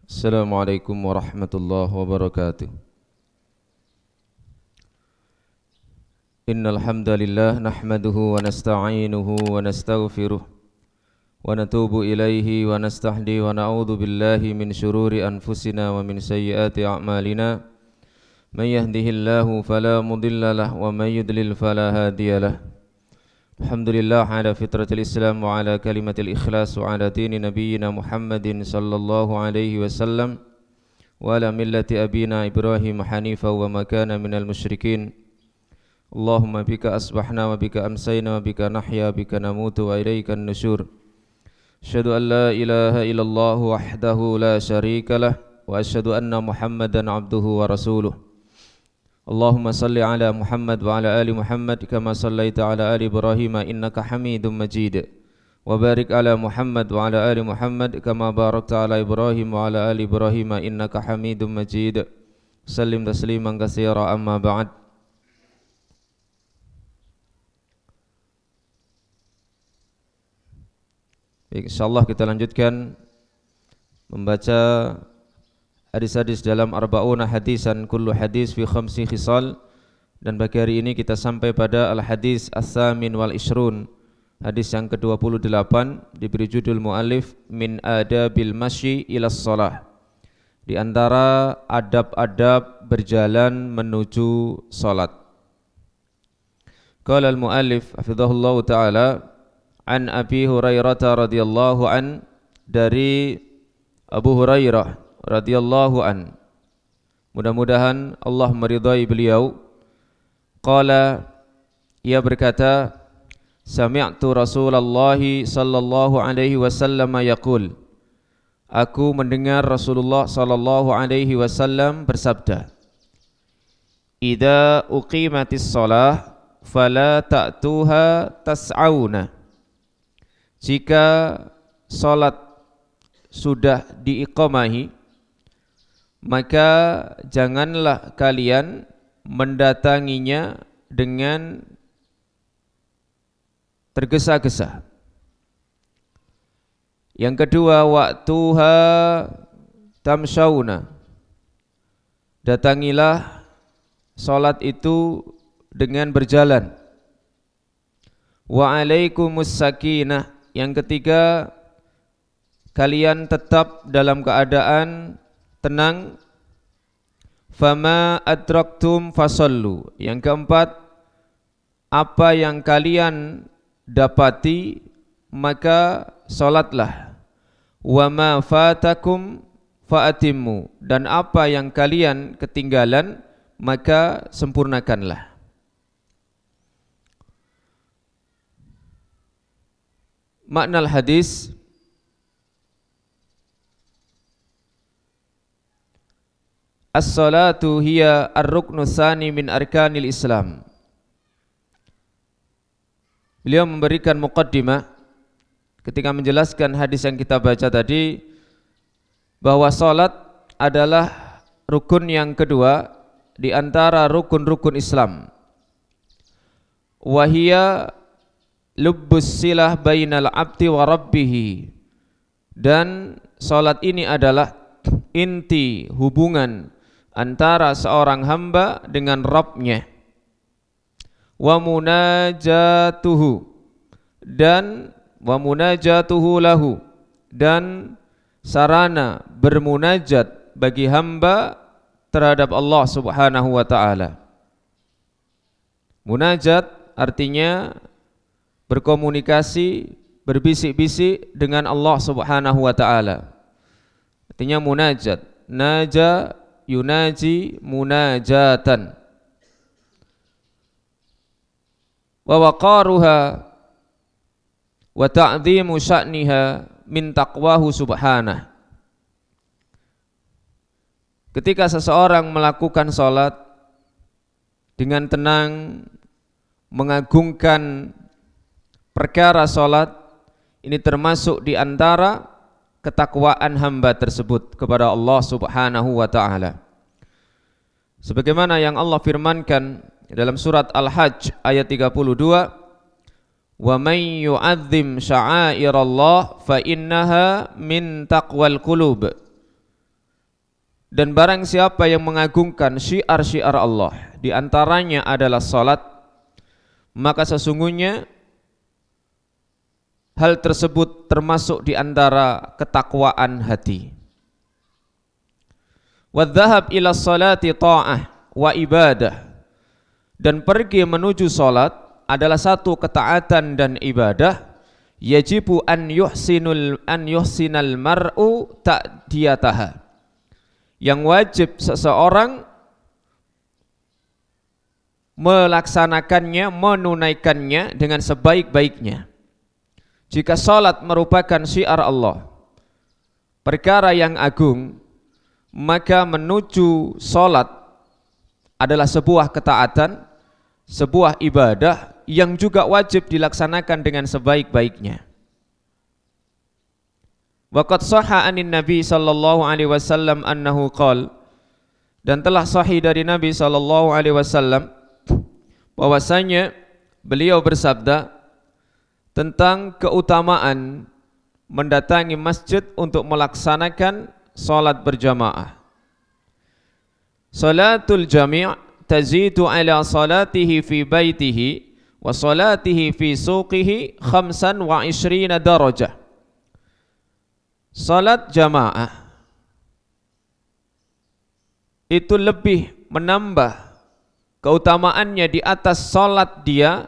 Assalamualaikum warahmatullahi wabarakatuh. Innal hamdalillah nahmaduhu wa nasta'inuhu wa nastaghfiruh wa natubu ilaihi wa nastahdi wa na'udzu billahi min shururi anfusina wa min sayyiati a'malina. Man yahdihillahu fala mudilla lahu wa man yudlil fala hadiya lahu. Alhamdulillah ala fitratil Islam wa ala kalimatil ikhlas wa ala dini nabiyyina Muhammadin sallallahu alaihi wasallam wa ala millati abina Ibrahim hanifa wa ma kana minal musyrikin. Allahumma bika asbahna wa bika amsayna wa bika nahya bika namutu wa ilaikan nusyur. Asyhadu an la ilaha illallah wahdahu la syarika lah wa asyhadu anna Muhammadan abduhu wa rasuluh. Allahumma salli ala Muhammad wa ala ali Muhammad kama sallaita ala ali Ibrahim innaka Hamidum Majid wa barik ala Muhammad wa ala ali Muhammad kama barakta ala Ibrahim wa ala ali Ibrahim innaka Hamidum Majid. Sallim tasliman katsira amma ba'd. Baik, insyaallah kita lanjutkan membaca hadis-hadis dalam arba'una hadisan kullu hadis fi khamsi khisal, dan bagi hari ini kita sampai pada al-hadis as-samin wal ishrun, hadis yang ke-28, diberi judul muallif min adabil masyi ila shalah, di antara adab-adab berjalan menuju salat. Qala al-muallif hafizahullahu taala an Abi Hurairah radhiyallahu an, dari Abu Hurairah radhiyallahu an, mudah-mudahan Allah meridai beliau. Qala, ia berkata, sami'tu Rasulullah sallallahu alaihi wasallam yaqul, aku mendengar Rasulullah sallallahu alaihi wasallam bersabda, idza uqimatis shalah fala ta'tuha tas'auna, jika salat sudah diiqamahi, maka janganlah kalian mendatanginya dengan tergesa-gesa. Yang kedua, waktuha tamsyauna, datangilah salat itu dengan berjalan. Wa alaikumus sakinah, yang ketiga, kalian tetap dalam keadaan tenang. Fama adraktum fasallu, yang keempat, apa yang kalian dapati maka salatlah. Wa ma fatakum faatimmu, dan apa yang kalian ketinggalan maka sempurnakanlah. Makna hadis, as-salatu hiya ar-ruknu tsani min arkanil Islam. Beliau memberikan muqaddimah ketika menjelaskan hadis yang kita baca tadi, bahwa salat adalah rukun yang kedua di antara rukun-rukun Islam. Wa hiya lubbus silah bainal abdi wa rabbih, dan salat ini adalah inti hubungan antara seorang hamba dengan Rabb-nya. Wa munajatuhu, dan wa munajatuhu lahu, dan sarana bermunajat bagi hamba terhadap Allah Subhanahu wa taala. Munajat artinya berkomunikasi, berbisik-bisik dengan Allah Subhanahu wa taala. Artinya munajat, naja yunaji munajatan. Wa waqaruha wa ta'dhimu sya'niha min taqwahu subhanah. Ketika seseorang melakukan salat dengan tenang, mengagungkan perkara salat, ini termasuk di antara ketakwaan hamba tersebut kepada Allah Subhanahu wa taala. Sebagaimana yang Allah firmankan dalam surat Al-Hajj ayat 32, wa may yu'azzim sya'airallah fa innaha min taqwal qulub. Dan barang siapa yang mengagungkan syiar-syiar Allah, di antaranya adalah salat, maka sesungguhnya hal tersebut termasuk di antara ketakwaan hati. Wadhahab ila salati ta'ah wa ibadah, dan pergi menuju salat adalah satu ketaatan dan ibadah. Yajibu an yuhsinal mar'u ta'diyataha, yang wajib seseorang melaksanakannya, menunaikannya dengan sebaik-baiknya. Jika salat merupakan syiar Allah, perkara yang agung, maka menuju salat adalah sebuah ketaatan, sebuah ibadah yang juga wajib dilaksanakan dengan sebaik-baiknya. Waqad sahha anin Nabi sallallahu alaihi wasallam annahu qala, dan telah sahih dari Nabi sallallahu alaihi wasallam bahwasanya beliau bersabda tentang keutamaan mendatangi masjid untuk melaksanakan salat berjamaah. Salatul jami' tazidu ala salatihi fi baitihi wa salatihi fi suqihi 25 darajah. Salat jamaah itu lebih menambah keutamaannya di atas salat dia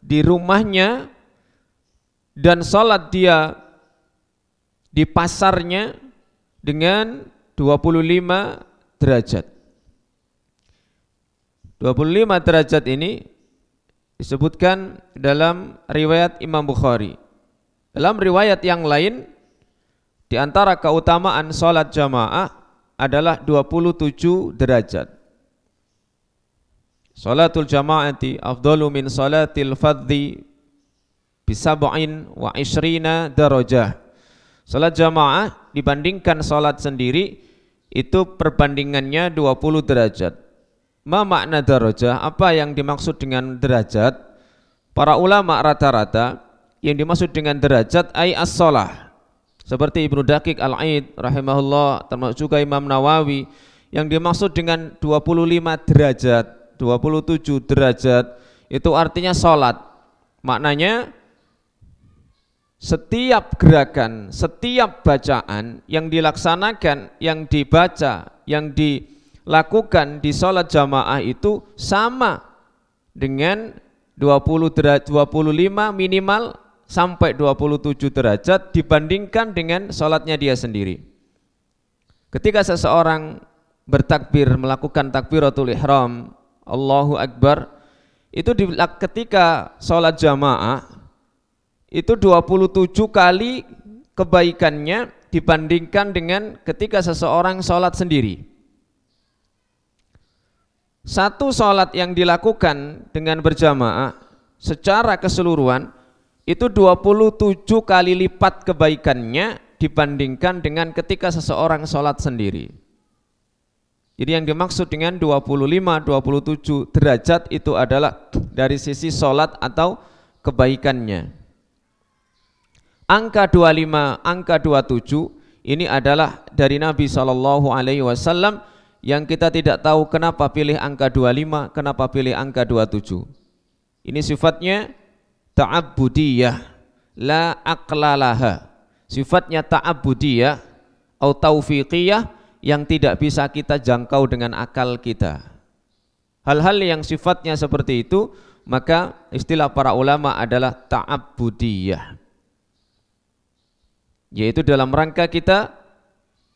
di rumahnya dan salat dia di pasarnya dengan 25 derajat. 25 derajat ini disebutkan dalam riwayat Imam Bukhari. Dalam riwayat yang lain, di antara keutamaan salat jamaah adalah 27 derajat. Salatul jamaati afdalu min salatil fardhi bi 27 darajah. Salat jamaah dibandingkan salat sendiri itu perbandingannya 20 derajat. Ma makna darajah? Apa yang dimaksud dengan derajat? Para ulama rata-rata yang dimaksud dengan derajat ay as-shalah. Seperti Ibnu Daqiq Al-Aid rahimahullah, termasuk juga Imam Nawawi, yang dimaksud dengan 25 derajat, 27 derajat itu artinya salat. Maknanya setiap gerakan, setiap bacaan yang dilaksanakan, yang dibaca, yang dilakukan di salat jamaah itu sama dengan 25 minimal sampai 27 derajat dibandingkan dengan salatnya dia sendiri. Ketika seseorang bertakbir, melakukan takbiratul ihram, Allahu Akbar, itu ketika salat jamaah itu 27 kali kebaikannya dibandingkan dengan ketika seseorang salat sendiri. Satu salat yang dilakukan dengan berjamaah secara keseluruhan itu 27 kali lipat kebaikannya dibandingkan dengan ketika seseorang salat sendiri. Jadi yang dimaksud dengan 25-27 derajat itu adalah dari sisi salat atau kebaikannya. Angka 25, angka 27 ini adalah dari Nabi SAW yang kita tidak tahu kenapa pilih angka 25, kenapa pilih angka 27. Ini sifatnya ta'abbudiyah la aqlalaha, sifatnya ta'abbudiyah atau taufiqiyah yang tidak bisa kita jangkau dengan akal kita. Hal-hal yang sifatnya seperti itu, maka istilah para ulama adalah ta'abbudiyah, yaitu dalam rangka kita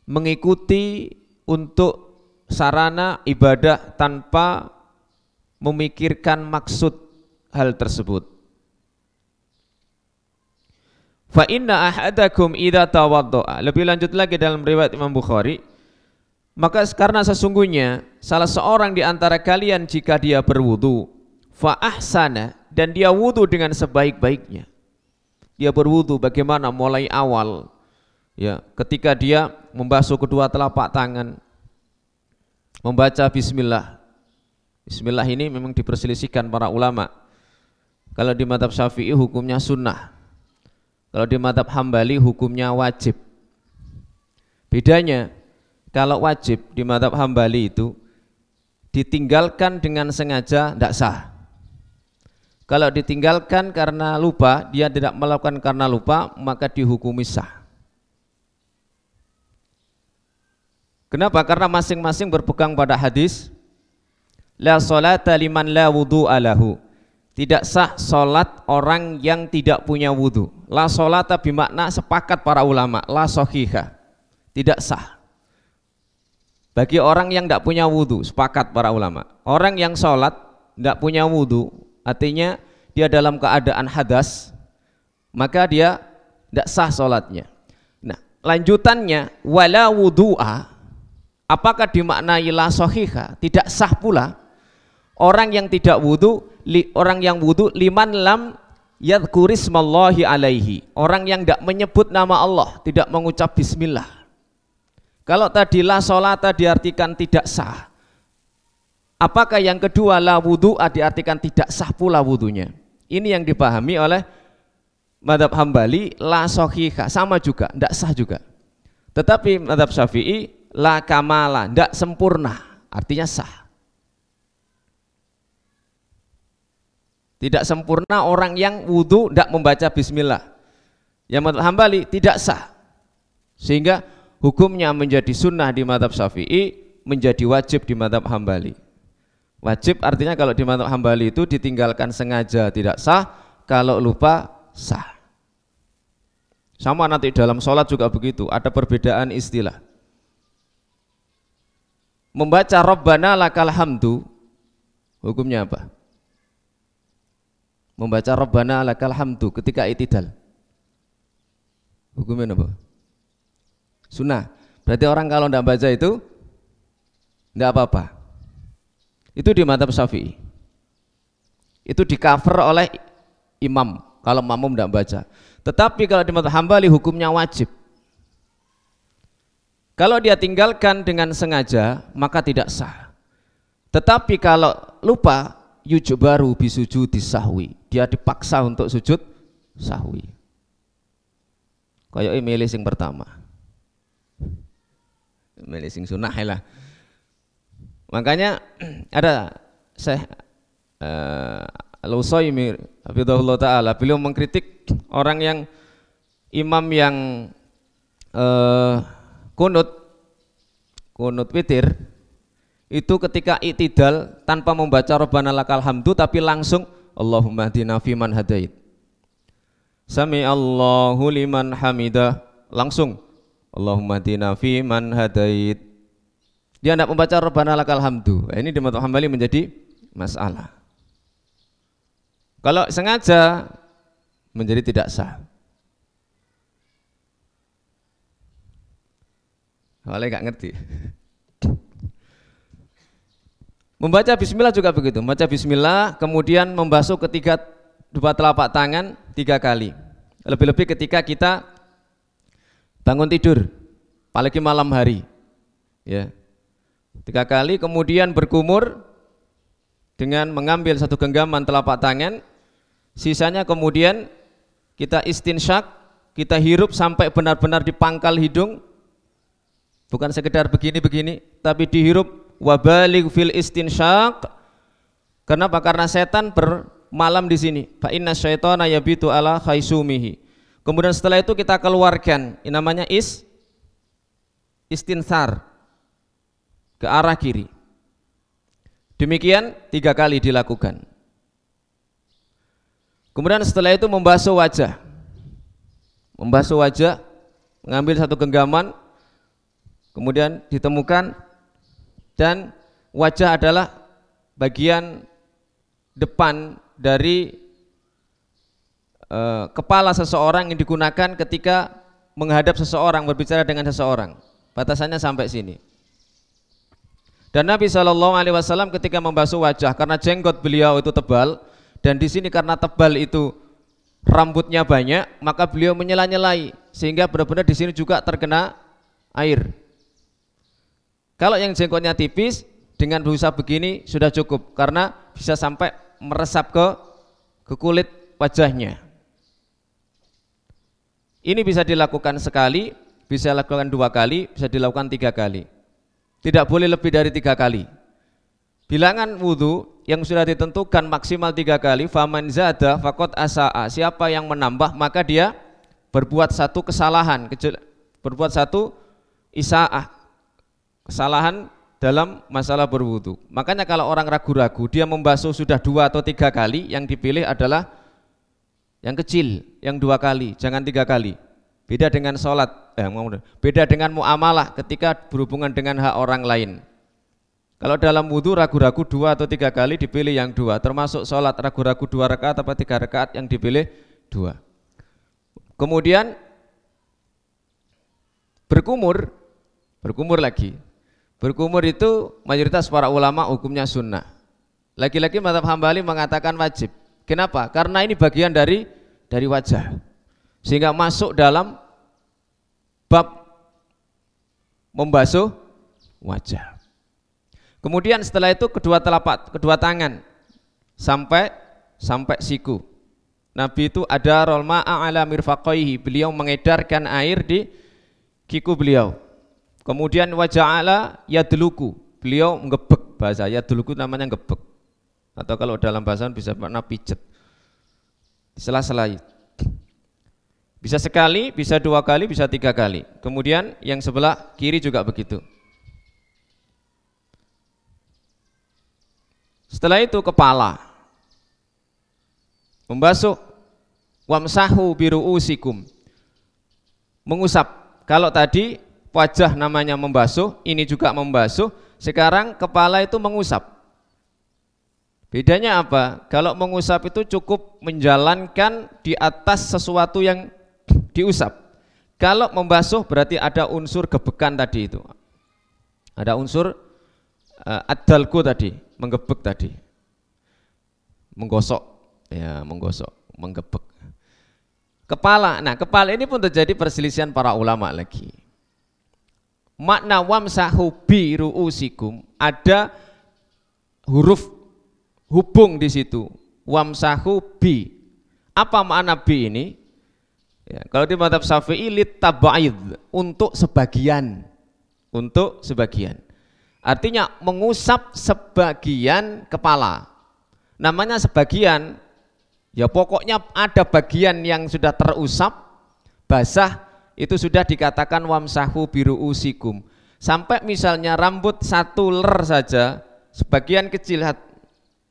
mengikuti untuk sarana ibadah tanpa memikirkan maksud hal tersebut. Fa inna ahadakum idza tawaddaa, lebih lanjut lagi dalam riwayat Imam Bukhari, maka karena sesungguhnya salah seorang di antara kalian jika dia berwudu, fa ahsana, dan dia wudu dengan sebaik-baiknya. Dia berwudu bagaimana mulai awal, ya, ketika dia membasuh kedua telapak tangan, membaca bismillah. Bismillah ini memang diperselisihkan para ulama. Kalau di mazhab Syafi'i hukumnya sunnah, kalau di mazhab Hambali hukumnya wajib. Bedanya kalau wajib di mazhab Hambali itu ditinggalkan dengan sengaja tidak sah. Kalau ditinggalkan karena lupa, dia tidak melakukan karena lupa, maka dihukumi sah. Kenapa? Karena masing-masing berpegang pada hadis la sholata liman la wudu'a lahu. Tidak sah solat orang yang tidak punya wudu. La sholata bimakna sepakat para ulama, la sahihah. Tidak sah. Bagi orang yang tidak punya wudu, sepakat para ulama. Orang yang sholat tidak punya wudu, artinya dia dalam keadaan hadas, maka dia tidak sah sholatnya. Nah, lanjutannya wala wudu'a, apakah dimaknai la sahihah? Tidak sah pula. Orang yang tidak wudu, orang yang wudu liman lam yadhkurismallahi alaihi, orang yang tidak menyebut nama Allah, tidak mengucap bismillah. Kalau tadi la sholata diartikan tidak sah, apakah yang kedua la wudu'a diartikan tidak sah pula wudunya? Ini yang dipahami oleh mazhab Hambali, la sahihah, sama juga, tidak sah juga. Tetapi mazhab Syafi'i la kamala, tidak sempurna, artinya sah. Tidak sempurna orang yang wudu tidak membaca bismillah. Yang mazhab Hambali tidak sah, sehingga hukumnya menjadi sunnah di mazhab Syafi'i, menjadi wajib di mazhab Hambali. Wajib artinya kalau di mazhab Hambali itu ditinggalkan sengaja tidak sah, kalau lupa sah. Sama nanti dalam sholat juga begitu, ada perbedaan istilah. Membaca Rabbana lakal hamdu, hukumnya apa? Membaca Rabbana lakal hamdu ketika i'tidal, hukumnya apa? Sunnah. Berarti orang kalau tidak baca itu tidak apa-apa. Itu di mazhab Syafi'i. Itu di cover oleh imam kalau makmum tidak baca. Tetapi kalau di mazhab Hambali hukumnya wajib. Kalau dia tinggalkan dengan sengaja maka tidak sah. Tetapi kalau lupa, yujbaru bisujudi sahwi, dia dipaksa untuk sujud sahwi. Kayak milih sing pertama, milih sing sunnah lah. Makanya ada Syekh Al-Utsaimin hafizahullah taala, beliau mengkritik orang yang imam yang kunut witir itu ketika i'tidal tanpa membaca Rabbana lakal hamdu tapi langsung Allahumma hdina fiman hadait, Sami Allahu liman hamidah, langsung Allahumma hdina fiman hadait. Dia tidak membaca Rabbana lakal hamdu. Ini di mazhab Hambali menjadi masalah. Kalau sengaja menjadi tidak sah. Awalnya nggak ngerti. Membaca bismillah juga begitu. Membaca bismillah kemudian membasuh dua telapak tangan 3 kali. Lebih-lebih ketika kita bangun tidur, apalagi malam hari, ya, 3 kali, kemudian berkumur dengan mengambil 1 genggaman telapak tangan, sisanya kemudian kita istinsyak, kita hirup sampai benar-benar di pangkal hidung, bukan sekedar begini-begini, tapi dihirup. Wabaligh fil istinsyak. Kenapa? Karena setan bermalam di sini. Fa inna syaitana yabitu ala khaisumihi. Kemudian setelah itu kita keluarkan, ini namanya istinsar, ke arah kiri. Demikian 3 kali dilakukan. Kemudian setelah itu membasuh wajah. Membasuh wajah, mengambil 1 genggaman, kemudian ditemukan, dan wajah adalah bagian depan dari kepala seseorang yang digunakan ketika menghadap seseorang, berbicara dengan seseorang. Batasannya sampai sini. Dan Nabi SAW ketika membasuh wajah, karena jenggot beliau itu tebal, dan di sini karena tebal itu rambutnya banyak, maka beliau menyela-nyelai sehingga benar-benar di sini juga terkena air. Kalau yang jenggotnya tipis, dengan berusaha begini sudah cukup, karena bisa sampai meresap ke kulit wajahnya. Ini bisa dilakukan sekali, bisa dilakukan 2 kali, bisa dilakukan 3 kali. Tidak boleh lebih dari 3 kali. Bilangan wudhu yang sudah ditentukan maksimal 3 kali. Faman zada faqad asa'a. Siapa yang menambah maka dia berbuat satu kesalahan, berbuat satu isaah, kesalahan dalam masalah berwudhu. Makanya kalau orang ragu-ragu, dia membasuh sudah 2 atau 3 kali, yang dipilih adalah yang kecil, yang 2 kali, jangan 3 kali. Beda dengan sholat, beda dengan muamalah ketika berhubungan dengan hak orang lain. Kalau dalam wudhu ragu-ragu 2 atau 3 kali, dipilih yang 2. Termasuk sholat ragu-ragu 2 rakaat atau 3 rakaat, yang dipilih 2. Kemudian berkumur lagi. Berkumur itu mayoritas para ulama hukumnya sunnah. Lagi-lagi mazhab Hambali mengatakan wajib. Kenapa? Karena ini bagian dari wajah, sehingga masuk dalam bab membasuh wajah. Kemudian setelah itu kedua telapak, kedua tangan sampai siku. Nabi itu ada rolma'a ala mirfaqaihi, beliau mengedarkan air di kiku beliau. Kemudian waja'ala yadluku, beliau ngebek, bahasa yadluku namanya ngebek, atau kalau dalam bahasa bisa makna pijet, sela-sela. Bisa sekali, bisa 2 kali, bisa 3 kali. Kemudian yang sebelah kiri juga begitu. Setelah itu kepala, membasuh. Wamsahu biru'usikum, mengusap. Kalau tadi wajah namanya membasuh, ini juga membasuh. Sekarang kepala itu mengusap. Bedanya apa? Kalau mengusap itu cukup menjalankan di atas sesuatu yang diusap. Kalau membasuh berarti ada unsur gebekan tadi itu. Ada unsur ad-dalku tadi, menggebek tadi. Menggosok, ya menggosok, menggebek. Kepala, nah kepala ini pun terjadi perselisihan para ulama lagi. Makna wamsahu bi ru'usikum, ada huruf hubung di situ. Wamsahu bi. Apa makna bi ini? Ya, kalau di mazhab Syafi'i litab'id, untuk sebagian. Untuk sebagian. Artinya mengusap sebagian kepala. Namanya sebagian, ya pokoknya ada bagian yang sudah terusap, basah, itu sudah dikatakan wamsahu biru'usikum. Sampai misalnya rambut 1 ler saja, sebagian kecil,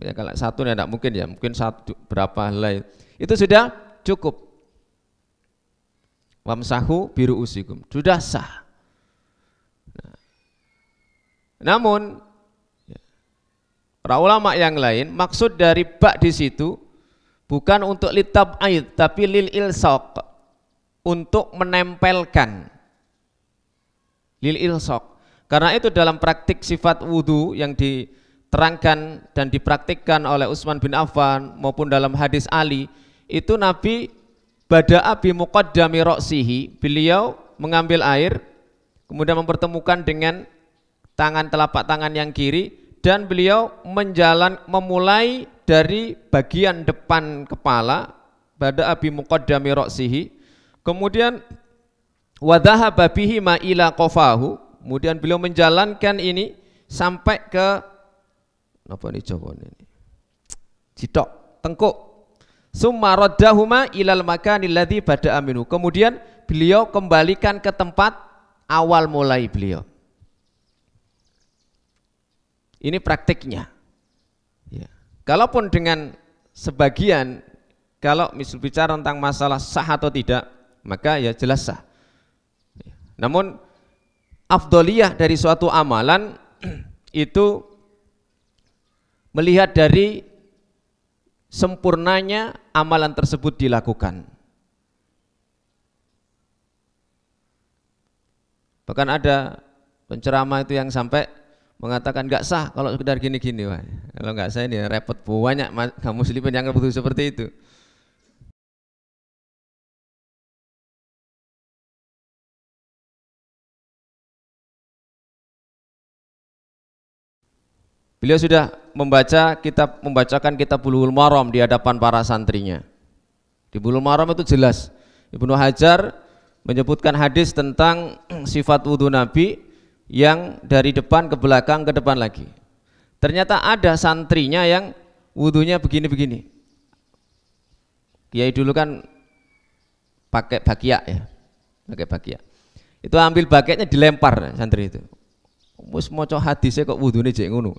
ya kalau 1 ya tidak mungkin ya, mungkin 1 berapa helai, itu sudah cukup. Wamsahu biru'usikum, sudah sah. Namun para ulama yang lain, maksud dari bak di situ bukan untuk litab'id, tapi lil ilsaq, untuk menempelkan. Lil ilsaq. Karena itu dalam praktik sifat wudu yang diterangkan dan dipraktikkan oleh Utsman bin Affan maupun dalam hadis Ali, itu Nabi bada'a bi muqaddami ra'sihi, beliau mengambil air kemudian mempertemukan dengan telapak tangan yang kiri, dan beliau memulai dari bagian depan kepala, bada'a bi muqaddami ra'sihi, kemudian wadhahaba bihi ma ila qafahu, kemudian beliau menjalankan ini sampai ke apa nih coba ini? Jidok, tengkuk. Summa raddahuma ilal makanil ladzi bada'a minhu. Kemudian beliau kembalikan ke tempat awal mulai beliau. Ini praktiknya. Ya. Kalaupun dengan sebagian, kalau misal bicara tentang masalah sah atau tidak, maka ya jelas sah. Ya. Namun afdoliyah dari suatu amalan itu melihat dari sempurnanya amalan tersebut dilakukan. Bahkan ada penceramah itu yang sampai mengatakan nggak sah kalau sekedar gini-gini. Wah, kalau nggak sah ini repot, banyak kaum muslimin yang betul seperti itu. Beliau sudah membacakan kitab Bulughul Maram di hadapan para santrinya. Di Bulughul Maram itu jelas Ibnu Hajar menyebutkan hadis tentang sifat wudu Nabi, yang dari depan ke belakang ke depan lagi. Ternyata ada santrinya yang wudunya begini-begini. Kiai dulu kan pakai bakia ya, pakai bakia. Itu ambil baketnya dilempar santri itu. Mus maca hadisnya kok wudune jek ngono.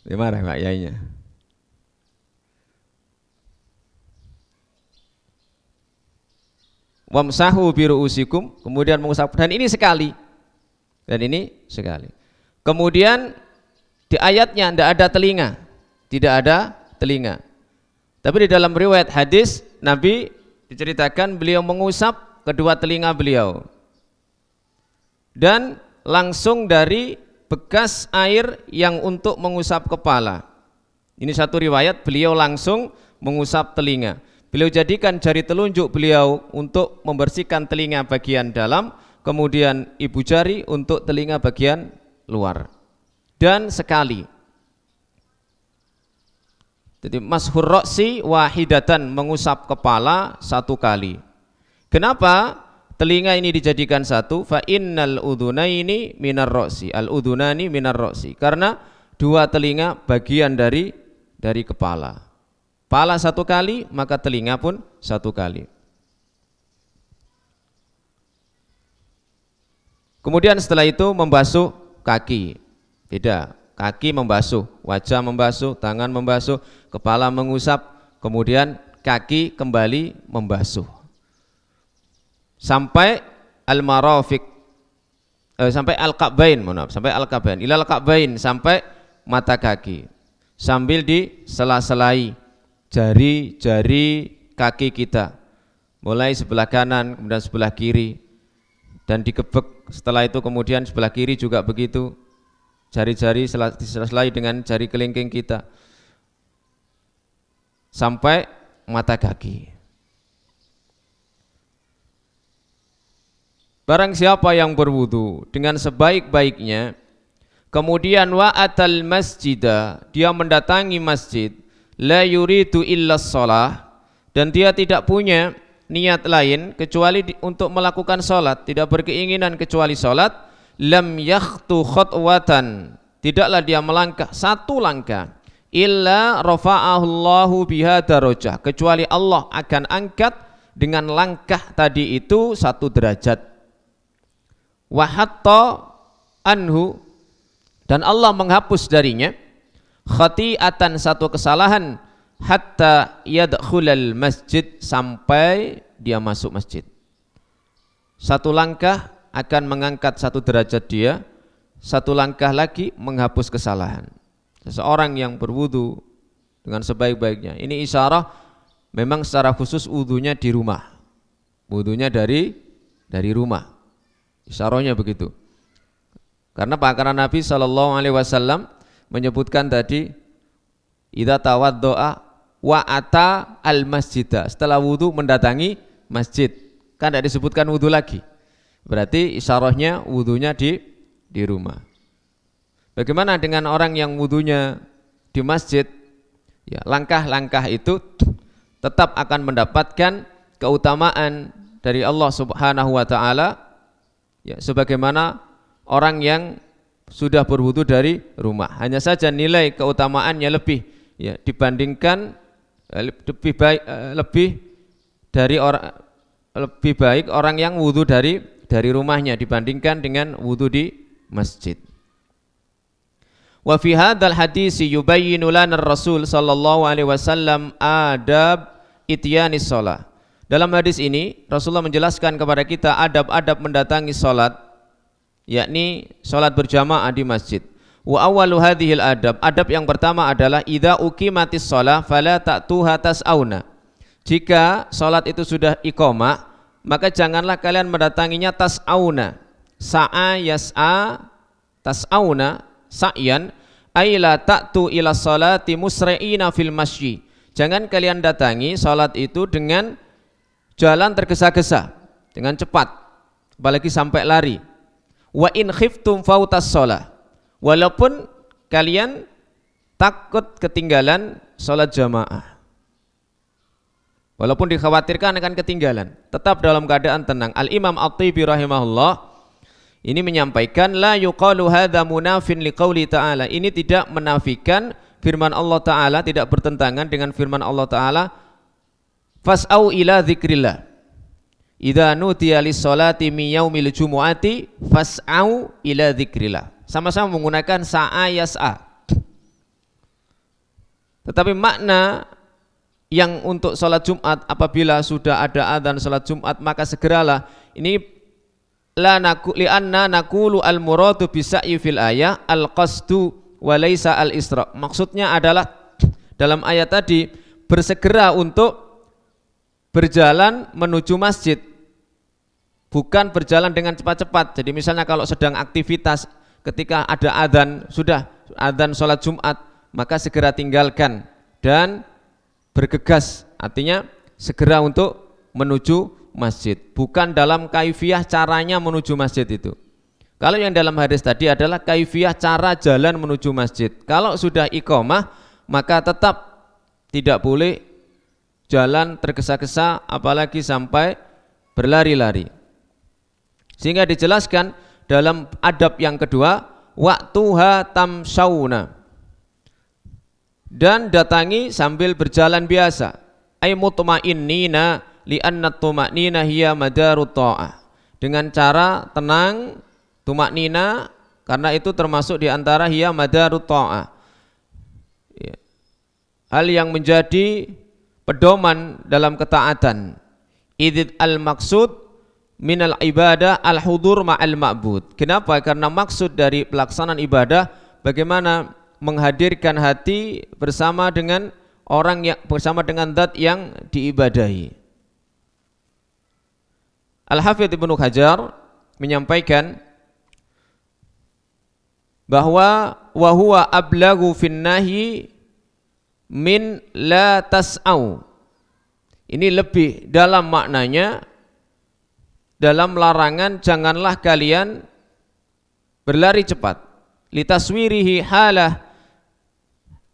Dia marah Pak Yainya. Wamsahu biruusikum, kemudian mengusap, dan ini sekali. Dan ini sekali. Kemudian di ayatnya tidak ada telinga. Tidak ada telinga. Tapi di dalam riwayat hadis Nabi diceritakan beliau mengusap kedua telinga beliau. Dan langsung dari bekas air yang untuk mengusap kepala. Ini satu riwayat beliau langsung mengusap telinga. Beliau jadikan jari telunjuk beliau untuk membersihkan telinga bagian dalam, kemudian ibu jari untuk telinga bagian luar. Dan sekali. Jadi mashur ra'si wahidatan, mengusap kepala satu kali. Kenapa telinga ini dijadikan satu? Fa innal udhunaini minar ra'si, al udhunani minar ra'si. Karena dua telinga bagian dari kepala. Kepala satu kali, maka telinga pun satu kali. Kemudian setelah itu membasuh kaki. Beda, kaki membasuh, wajah membasuh, tangan membasuh, kepala mengusap, kemudian kaki kembali membasuh. Sampai al-marafiq, sampai al-ka'bain, sampai al-ka'bain, ilal ka'bain, sampai mata kaki. Sambil disela-selai jari-jari kaki kita, mulai sebelah kanan kemudian sebelah kiri, dan dikebek. Setelah itu kemudian sebelah kiri juga begitu, jari-jari diselai dengan jari kelingking kita sampai mata kaki. Barang siapa yang berwudu dengan sebaik-baiknya, kemudian wa'atal masjidah, dia mendatangi masjid, la yuridu illa shalah, dan dia tidak punya niat lain kecuali untuk melakukan sholat, tidak berkeinginan kecuali sholat, lam yakhtu khutwatan, tidaklah dia melangkah satu langkah, illa rafa'ahu Allahu biha darajah, kecuali Allah akan angkat dengan langkah tadi itu satu derajat. Wa hatta anhu, dan Allah menghapus darinya khati'atan, satu kesalahan, hatta yadkhulal masjid, sampai dia masuk masjid. Satu langkah akan mengangkat satu derajat dia, satu langkah lagi menghapus kesalahan. Seseorang yang berwudu dengan sebaik-baiknya, ini isyarah memang secara khusus wudunya di rumah, wudunya dari rumah, isyarahnya begitu. Karena pakar Nabi SAW menyebutkan tadi, idza tawaddoa wa ata al masjidah, setelah wudu mendatangi masjid, kan tidak disebutkan wudu lagi. Berarti isyarahnya wudunya di rumah. Bagaimana dengan orang yang wudunya di masjid? Ya, langkah-langkah itu tetap akan mendapatkan keutamaan dari Allah Subhanahu wa taala, ya, sebagaimana orang yang sudah berwudu dari rumah. Hanya saja nilai keutamaannya lebih, ya, dibandingkan lebih baik orang yang wudu dari rumahnya dibandingkan dengan wudu di masjid. Wa fi hadzal hadis yubayyinu lana Rasul sallallahu alaihi wasallam adab ityanis shalah. Dalam hadis ini Rasulullah menjelaskan kepada kita adab-adab mendatangi salat, yakni salat berjamaah di masjid. Wa awwalu hadhil adab, adab yang pertama adalah idza uqimatis shalah fala ta'tuha tas'auna. Jika salat itu sudah iqamah, maka janganlah kalian mendatanginya tas'auna. Sa'a yas'a tas'auna sa'yan ay la ta'tu ila salati musri'ina fil masyi. Jangan kalian datangi salat itu dengan jalan tergesa-gesa, dengan cepat, apalagi sampai lari. Wa in khiftum fautas shalah, walaupun kalian takut ketinggalan salat jamaah, walaupun dikhawatirkan akan ketinggalan, tetap dalam keadaan tenang. Al-Imam At-Tibi rahimahullah Ini menyampaikan la yuqalu hadza munafin liqauli ta'ala. Ini tidak menafikan firman Allah Ta'ala, tidak bertentangan dengan firman Allah Ta'ala, fas'au ila dzikrillah. Idza nudiya lis-sholati min yaumil jumu'ati fas'au ila dzikrillah. Sama-sama menggunakan sa'a yas'a. Tetapi makna yang untuk sholat Jumat, apabila sudah ada adzan sholat Jumat maka segeralah, ini li'anna naqulu al-muradu bisa'yi fil ayah al-qasdu wa laisa al-isra. Maksudnya adalah dalam ayat tadi bersegera untuk berjalan menuju masjid, bukan berjalan dengan cepat-cepat. Jadi misalnya kalau sedang aktivitas ketika ada adzan, sudah adzan sholat Jumat, maka segera tinggalkan dan bergegas, artinya segera untuk menuju masjid, bukan dalam kaifiyah caranya menuju masjid itu. Kalau yang dalam hadis tadi adalah kaifiyah cara jalan menuju masjid. Kalau sudah iqamah maka tetap tidak boleh jalan tergesa-gesa, apalagi sampai berlari-lari. Sehingga dijelaskan dalam adab yang kedua, waktuha tamsyauna, dan datangi sambil berjalan biasa, ay mutmainnina li'anna tuma'nina hiya madarut ta'ah, dengan cara tenang, tumaknina, karena itu termasuk diantara hiya madarut ta'ah, hal yang menjadi pedoman dalam ketaatan. Idzid al-maksud minal ibadah al-hudur ma'al ma'bud. Kenapa? Karena maksud dari pelaksanaan ibadah bagaimana menghadirkan hati bersama dengan orang yang bersama dengan zat yang diibadahi. Al-Hafidz Ibnu Hajar menyampaikan bahwa wa huwa ablagu fin nahyi min la tas'au. Ini lebih dalam maknanya dalam larangan janganlah kalian berlari cepat. Litaswirihi halah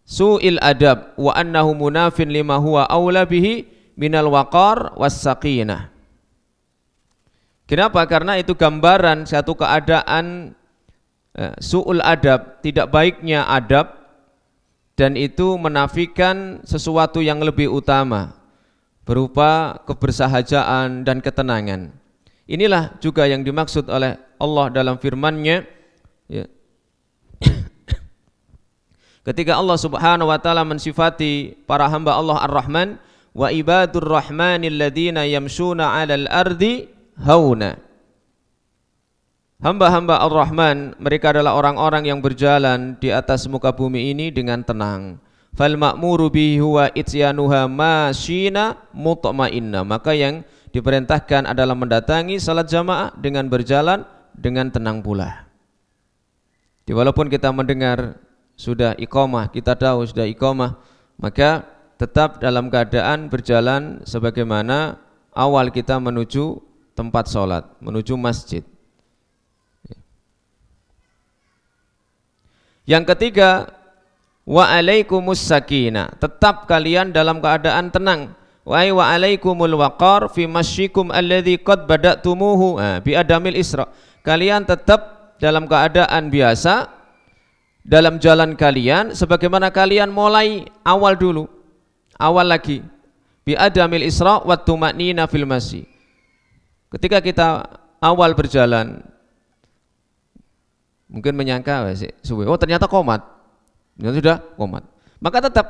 su'il adab wa annahu munafin lima huwa aula bihi minal waqar was sakinah. Kenapa? Karena itu gambaran satu keadaan su'ul adab, tidak baiknya adab, dan itu menafikan sesuatu yang lebih utama berupa kebersahajaan dan ketenangan. Inilah juga yang dimaksud oleh Allah dalam firman-Nya, ya. Ketika Allah Subhanahu wa taala mensifati para hamba Allah Ar-Rahman, wa ibadur rahmanil ladzina yamshuna 'alal ardi hauna. Hamba-hamba Ar-Rahman, mereka adalah orang-orang yang berjalan di atas muka bumi ini dengan tenang. Fal ma'muru bihi huwa ityanuha masyina mutma'inna. Maka yang diperintahkan adalah mendatangi salat jamaah dengan berjalan dengan tenang pula. Jadi walaupun kita mendengar sudah iqamah, kita tahu sudah iqamah, maka tetap dalam keadaan berjalan sebagaimana awal kita menuju tempat sholat, menuju masjid. Yang ketiga, wa alaikumus sakinah, tetap kalian dalam keadaan tenang. Wa alaikumul waqar fi masyikum alladzi qad bada'tumuhu bi adamil isra. Kalian tetap dalam keadaan biasa dalam jalan kalian sebagaimana kalian mulai awal dulu, awal lagi, bi adamil isra wa tumanina fil masyi. Ketika kita awal berjalan mungkin menyangka oh ternyata qomat, sudah qomat, maka tetap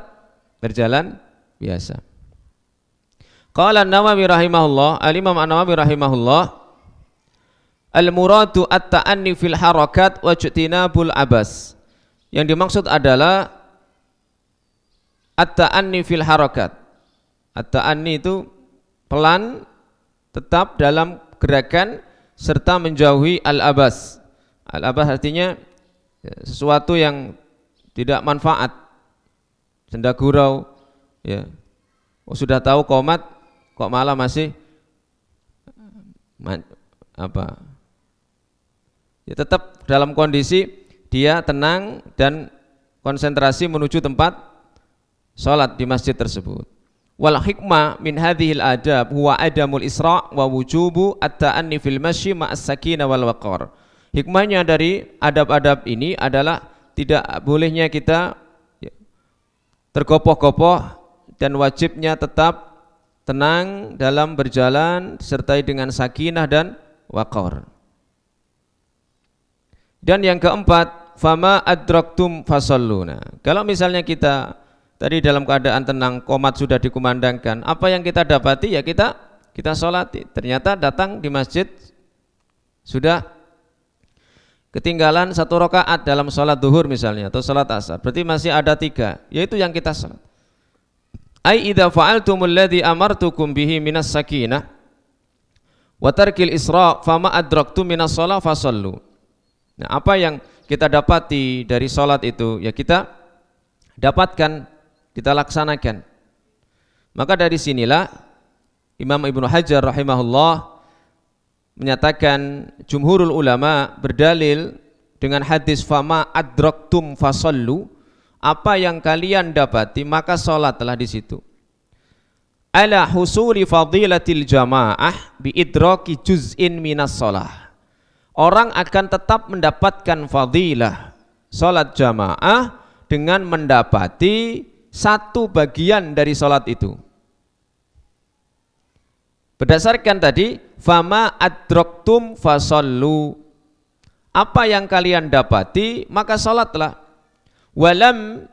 berjalan biasa. Qala An-Nawawi rahimahullah, Al-Imam An-Nawawi rahimahullah, al-muradu at-ta'anni fil harakat wa ijtinabul abas. Yang dimaksud adalah at-ta'anni fil harakat. At-ta'anni itu pelan, tetap dalam gerakan, serta menjauhi al-abas. Al-abas artinya sesuatu yang tidak manfaat, senda gurau, ya. Oh, sudah tahu qomat kok malah masih ya, tetap dalam kondisi dia tenang dan konsentrasi menuju tempat sholat di masjid tersebut. Wal hikmah min hadhil adab huwa adamul isra' wa wujubu at-ta'anni fil masyi ma'as sakinah wal waqar. Hikmahnya dari adab-adab ini adalah tidak bolehnya kita tergopoh-gopoh dan wajibnya tetap tenang dalam berjalan disertai dengan sakinah dan waqar. Dan yang keempat, fama adraktum fasalluna. Kalau misalnya kita tadi dalam keadaan tenang, qomat sudah dikumandangkan, apa yang kita dapati ya kita sholati. Ternyata datang di masjid sudah ketinggalan 1 rakaat dalam sholat duhur misalnya atau sholat asar, berarti masih ada 3, yaitu yang kita sholat. Ai idza fa'altumul ladzi amartukum bihi minas sakinah wa tarkil isra fama adraktum minas shalah fasallu. Nah, apa yang kita dapati dari sholat itu ya kita dapatkan, kita laksanakan. Maka dari sinilah Imam Ibnu Hajar rahimahullah menyatakan jumhurul ulama berdalil dengan hadis fama adraktum fasallu, apa yang kalian dapati maka sholatlah di situ. Ala husuli fadilatil jamaah bi idraki juz'in minas shalah. Orang akan tetap mendapatkan fadilah sholat jamaah dengan mendapati satu bagian dari sholat itu. Berdasarkan tadi fama adraktum fasallu, apa yang kalian dapati maka sholatlah. Walam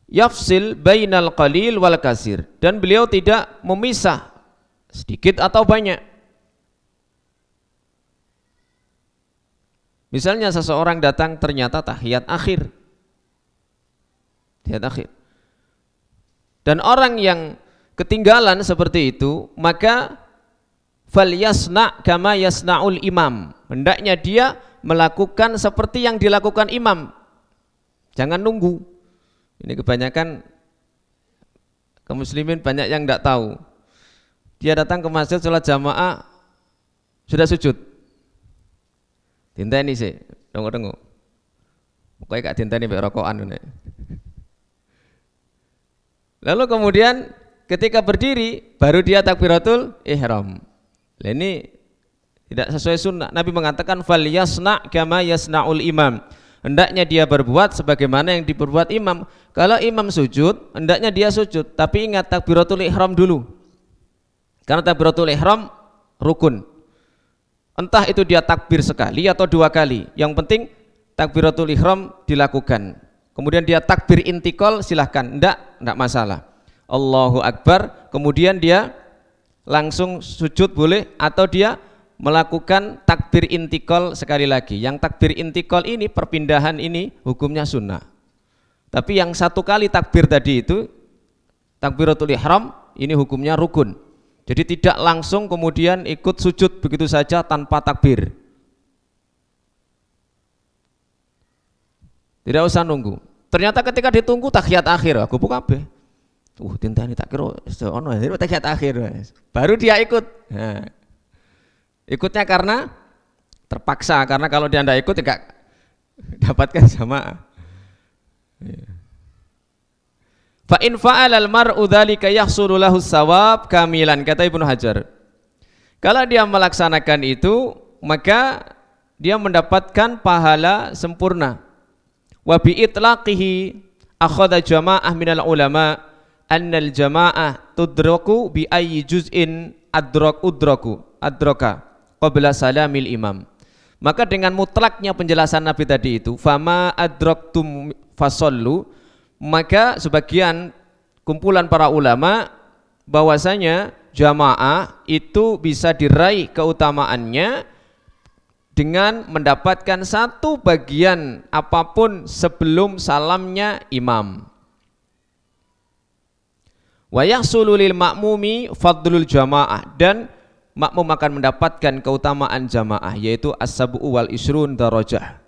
yafsil bainal qalil wal kasir, dan beliau tidak memisah sedikit atau banyak. Misalnya seseorang datang ternyata tahiyat akhir, dan orang yang ketinggalan seperti itu, maka falyasna kama yasnaul imam, hendaknya dia melakukan seperti yang dilakukan imam, jangan nunggu. Ini kebanyakan kaum muslimin banyak yang tidak tahu. Dia datang ke masjid sholat jamaah sudah sujud, tinteni sih, tunggu. Pokoknya gak tinteni mbek rokokan. Lalu kemudian ketika berdiri baru dia takbiratul ihram. Nah, ini tidak sesuai sunnah. Nabi mengatakan fal yasna kama yasnaul imam, hendaknya dia berbuat sebagaimana yang diperbuat imam. Kalau imam sujud, hendaknya dia sujud, tapi ingat takbiratul ihram dulu, karena takbiratul ihram rukun. Entah itu dia takbir sekali atau 2 kali, yang penting takbiratul ihram dilakukan. Kemudian dia takbir intikal, silahkan, enggak masalah. Allahu Akbar, kemudian dia langsung sujud boleh, atau dia melakukan takbir intikal sekali lagi. Yang takbir intikal ini, perpindahan ini hukumnya sunnah. Tapi yang 1 kali takbir tadi itu, takbiratul ihram, ini hukumnya rukun. Jadi tidak langsung kemudian ikut sujud begitu saja tanpa takbir. Tidak usah nunggu. Ternyata ketika ditunggu tahiyat akhir, aku buka kabeh. Tintani tak kira ono tahiyat akhir. Baru dia ikut. Nah, ikutnya karena terpaksa, karena kalau dia tidak ikut tidak dapatkan jamaah. Fa in fa'alal mar'u dzalika yahsulu lahu shawab kamilan, kata Ibnu Hajar. Kalau dia melaksanakan itu, maka dia mendapatkan pahala sempurna. Wa bi itlaqihi akhadha jamaah minal ulama annal jamaah tudraku bi ayyi juz'in adraka qabla salamil imam. Maka dengan mutlaknya penjelasan Nabi tadi itu, fama adraktum fasallu, maka sebagian kumpulan para ulama bahwasanya jamaah itu bisa diraih keutamaannya dengan mendapatkan 1 bagian apapun sebelum salamnya imam. Wa yahsulu lil ma'mumi fadlul jamaah, dan makmum akan mendapatkan keutamaan jamaah, yaitu as-sab'u wal isrun darajah.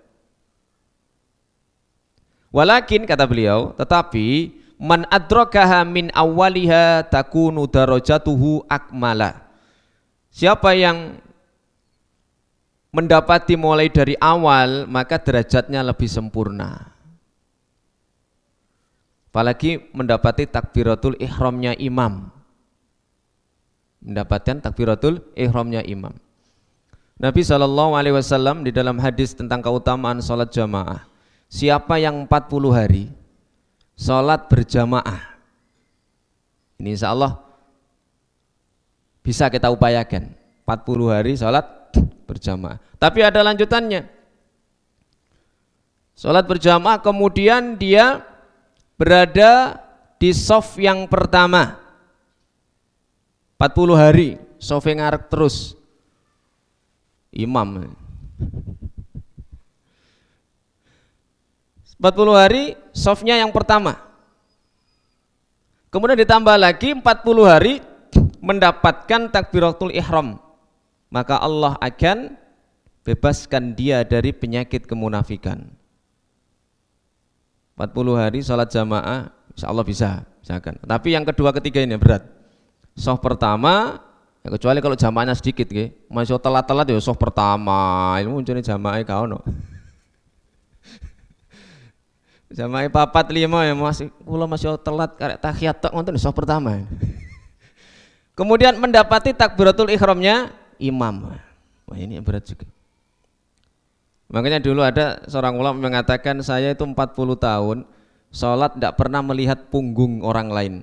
Walakin, kata beliau, tetapi man adrakaha min awwaliha takunu darajatuhu akmala. Siapa yang mendapati mulai dari awal, maka derajatnya lebih sempurna. Apalagi mendapati takbiratul ihramnya imam. Mendapatkan takbiratul ihramnya imam. Nabi SAW di dalam hadis tentang keutamaan sholat jamaah, siapa yang 40 hari sholat berjamaah, ini insya Allah bisa kita upayakan 40 hari sholat berjamaah. Tapi ada lanjutannya, sholat berjamaah kemudian dia berada di shaf yang pertama 40 hari, shaf yang ngarep terus imam 40 hari shafnya yang pertama, kemudian ditambah lagi 40 hari mendapatkan takbiratul ihram, maka Allah akan bebaskan dia dari penyakit kemunafikan. 40 hari sholat jamaah insya Allah bisa, misalkan. Tapi yang kedua ketiga ini berat. Shaf pertama ya, kecuali kalau jamaahnya sedikit, masih telat-telat ya shaf pertama, ilmu munculnya jamaah kau no. Jamaah 4-5 ya masih telat karek tahiyat tok ngoten shaf pertama. Kemudian mendapati takbiratul ihramnya imam. Wah, ini berat juga. Makanya dulu ada seorang ulama mengatakan, saya itu 40 tahun sholat tidak pernah melihat punggung orang lain.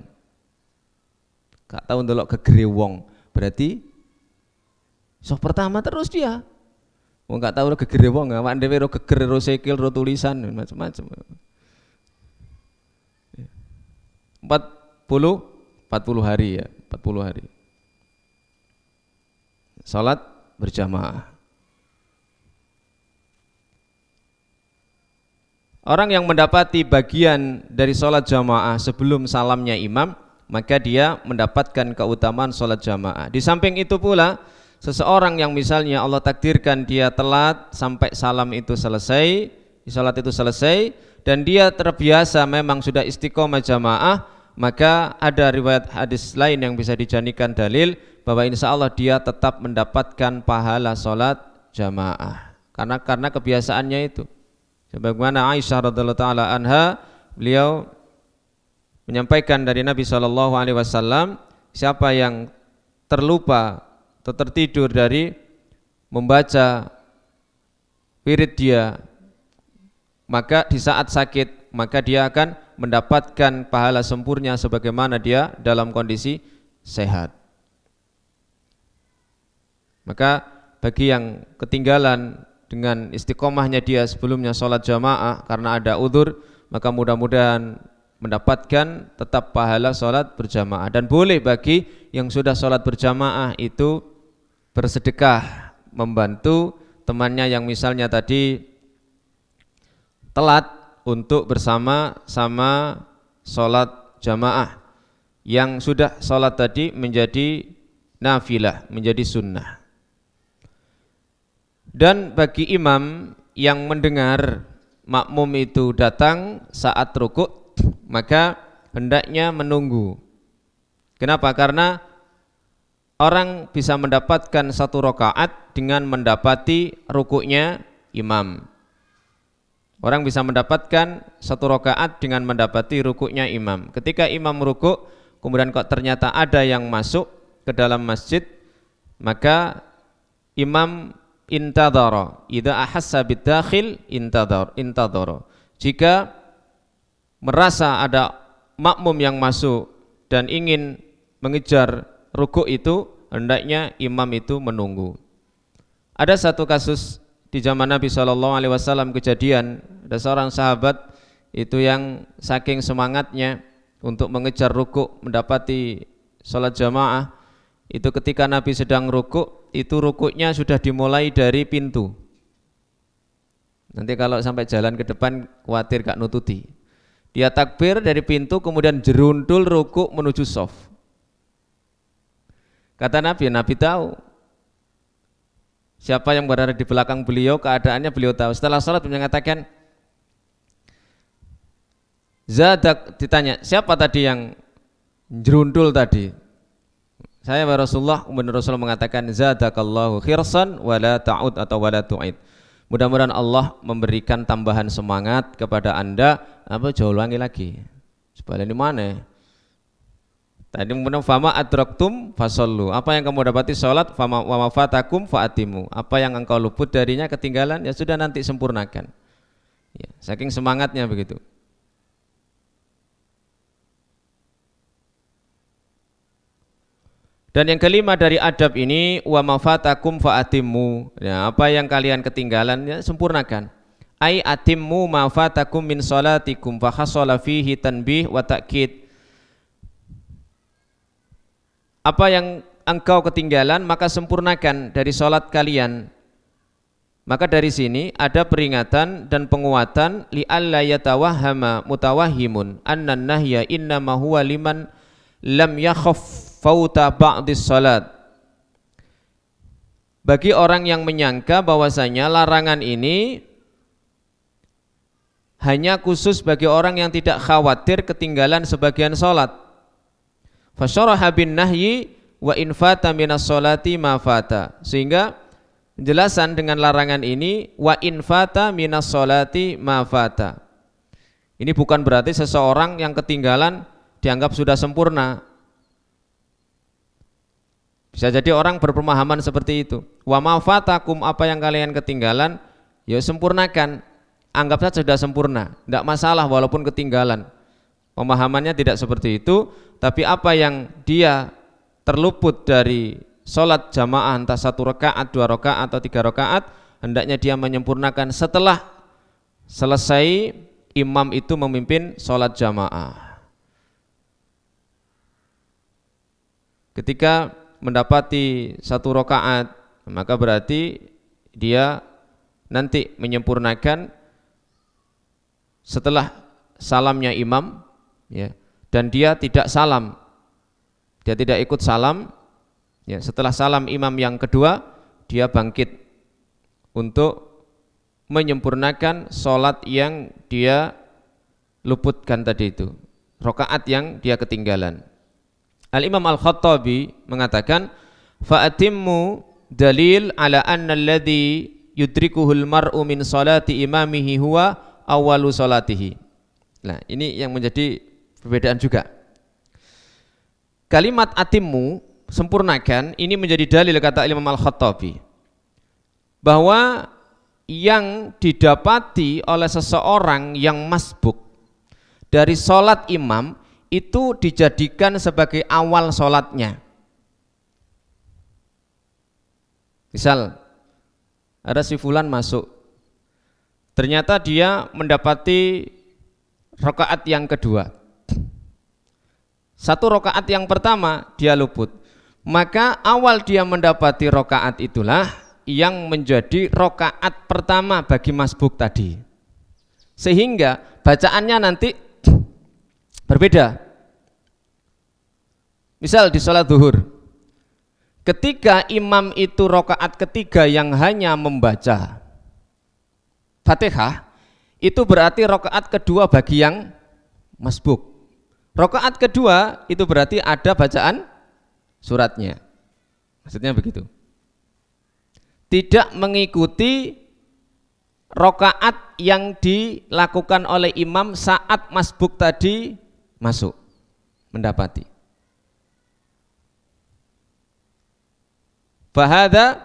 Gak tahu ndelok gegere wong. Berarti shaf pertama terus dia. Wong gak tahu gegere wong, awak dhewe ro geger, ro sikil, ro tulisan macam-macam. 40 hari ya, 40 hari. Salat berjamaah. Orang yang mendapati bagian dari salat jamaah sebelum salamnya imam, maka dia mendapatkan keutamaan salat jamaah. Di samping itu pula, seseorang yang misalnya Allah takdirkan dia telat sampai salam itu selesai, salat itu selesai, dan dia terbiasa memang sudah istiqomah jamaah, maka ada riwayat hadis lain yang bisa dijadikan dalil bahwa insya Allah dia tetap mendapatkan pahala salat jamaah karena kebiasaannya itu. Sebagaimana Aisyah radhiyallahu taala anha, beliau menyampaikan dari Nabi SAW, siapa yang terlupa atau tertidur dari membaca wirid dia, maka di saat sakit maka dia akan mendapatkan pahala sempurna sebagaimana dia dalam kondisi sehat. Maka bagi yang ketinggalan dengan istiqomahnya dia sebelumnya sholat jamaah karena ada udzur, maka mudah-mudahan mendapatkan tetap pahala sholat berjamaah. Dan boleh bagi yang sudah sholat berjamaah itu bersedekah, membantu temannya yang misalnya tadi telat untuk bersama-sama sholat jamaah, yang sudah sholat tadi menjadi nafilah, menjadi sunnah. Dan bagi imam yang mendengar makmum itu datang saat rukuk, maka hendaknya menunggu. Kenapa? Karena orang bisa mendapatkan satu rakaat dengan mendapati rukuknya imam. Orang bisa mendapatkan satu rakaat dengan mendapati rukuknya imam. Ketika imam rukuk, kemudian kok ternyata ada yang masuk ke dalam masjid, maka imam intadhara, idza ahassa bidakhil intadhara. Jika merasa ada makmum yang masuk dan ingin mengejar rukuk itu, hendaknya imam itu menunggu. Ada satu kasus di zaman Nabi SAW kejadian, ada seorang sahabat itu yang saking semangatnya untuk mengejar rukuk, mendapati sholat jamaah, itu ketika Nabi sedang rukuk, itu rukuknya sudah dimulai dari pintu. Nanti kalau sampai jalan ke depan khawatir gak nututi. Dia takbir dari pintu, kemudian jerundul rukuk menuju shaf. Kata Nabi, Nabi tahu siapa yang berada di belakang beliau, keadaannya beliau tahu. Setelah sholat beliau mengatakan, Zadak, ditanya, siapa tadi yang jerundul tadi? Saya wa Rasulullah, kemudian Rasulullah mengatakan, Zadakallahu khirsan wala ta'ud atau wala tu'id. Mudah-mudahan Allah memberikan tambahan semangat kepada Anda, apa jauh lagi. Sebaliknya mana? Tadi fama adraktum fasallu. Apa yang kamu dapati salat, fama wa mafatakum faatimu. Apa yang engkau luput darinya ketinggalan, ya sudah nanti sempurnakan. Ya, saking semangatnya begitu. Dan yang kelima dari adab ini, wa mafatakum faatimu. Ya, apa yang kalian ketinggalan, ya sempurnakan. Ai atimmu mafatakum min salatikum fa hasala fihi tanbih wa ta'kid. Apa yang engkau ketinggalan maka sempurnakan dari salat kalian. Maka dari sini ada peringatan dan penguatan li alla yatawahhama mutawahhimun anna nahya innama huwa liman lam yakhaf fauta ba'dis salat. Bagi orang yang menyangka bahwasanya larangan ini hanya khusus bagi orang yang tidak khawatir ketinggalan sebagian salat. Fasyaraha bin nahyi wa in fata minas sholati ma fata. Sehingga penjelasan dengan larangan ini wa in fata minas sholati ma fata. Ini bukan berarti seseorang yang ketinggalan dianggap sudah sempurna. Bisa jadi orang berpemahaman seperti itu. Wa ma fatakum, apa yang kalian ketinggalan, ya sempurnakan. Anggap saja sudah sempurna, tidak masalah walaupun ketinggalan. Pemahamannya tidak seperti itu, tapi apa yang dia terluput dari sholat jamaah entah 1 rakaat, 2 rakaat atau 3 rakaat, hendaknya dia menyempurnakan setelah selesai imam itu memimpin sholat jamaah. Ketika mendapati 1 rakaat, maka berarti dia nanti menyempurnakan setelah salamnya imam, ya, dan dia tidak salam, dia tidak ikut salam, ya, setelah salam imam yang kedua dia bangkit untuk menyempurnakan sholat yang dia luputkan tadi itu, rakaat yang dia ketinggalan. Al-Imam Al-Khattabi mengatakan fa'atimmu dalil ala anna alladhi yudrikuhul mar'u min salati imamihi huwa awalu salatihi. Nah, ini yang menjadi perbedaan juga. Kalimat atimmu, sempurnakan, ini menjadi dalil kata Imam Al-Khattabi bahwa yang didapati oleh seseorang yang masbuk dari sholat imam itu dijadikan sebagai awal sholatnya. Misal ada si fulan masuk, ternyata dia mendapati rakaat yang kedua. 1 rakaat yang pertama dia luput, maka awal dia mendapati rakaat itulah yang menjadi rakaat pertama bagi masbuk tadi, sehingga bacaannya nanti berbeda. Misal di sholat zuhur, ketika imam itu rakaat ketiga yang hanya membaca Fatihah, itu berarti rakaat kedua bagi yang masbuk. Rakaat kedua itu berarti ada bacaan suratnya. Maksudnya begitu. Tidak mengikuti rakaat yang dilakukan oleh imam saat masbuk tadi masuk, mendapati. Fahada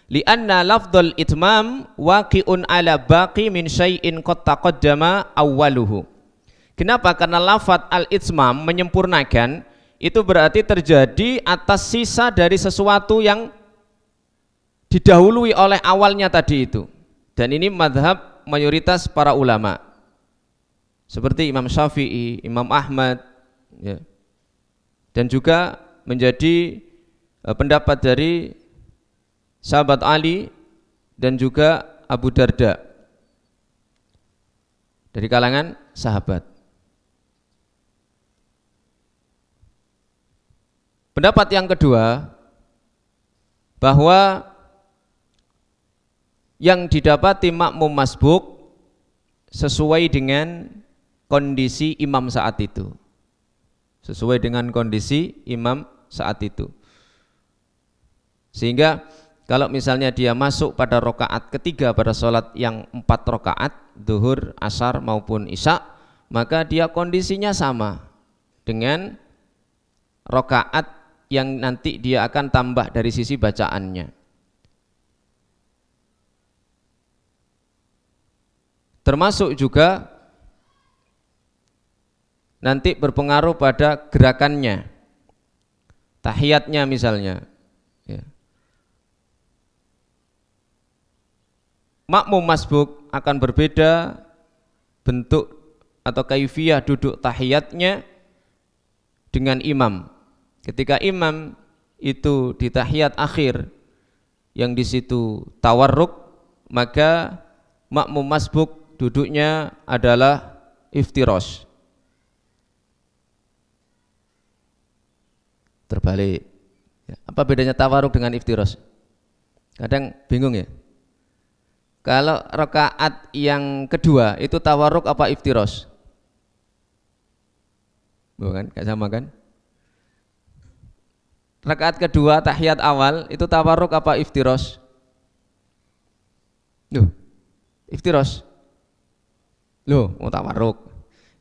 lianna lafdhul itmam waqi'un ala baqi min syai'in qad taqaddama awwaluhu. Kenapa? Karena lafadz al-itmam menyempurnakan itu berarti terjadi atas sisa dari sesuatu yang didahului oleh awalnya tadi itu. Dan ini madhab mayoritas para ulama seperti Imam Syafi'i, Imam Ahmad, ya. Dan juga menjadi pendapat dari sahabat Ali dan juga Abu Darda dari kalangan sahabat. Pendapat yang kedua, bahwa yang didapati makmum masbuk sesuai dengan kondisi imam saat itu, sesuai dengan kondisi imam saat itu. Sehingga kalau misalnya dia masuk pada rakaat ketiga pada sholat yang 4 rakaat, zuhur, asar maupun isya, maka dia kondisinya sama dengan rakaat yang nanti dia akan tambah dari sisi bacaannya. Termasuk juga nanti berpengaruh pada gerakannya, tahiyatnya misalnya. Ya. Makmum masbuk akan berbeda bentuk atau kaifiyah duduk tahiyatnya dengan imam. Ketika imam itu di tahiyat akhir yang di situ tawarruk, maka makmum masbuk duduknya adalah iftirash. Terbalik. Apa bedanya tawarruk dengan iftirash? Kadang bingung ya. Kalau rakaat yang kedua itu tawarruk apa iftirash? Bukan, gak sama kan? Rakaat kedua tahiyat awal itu tawarruk apa iftirash? Loh, iftirash. Loh, mau tawarruk.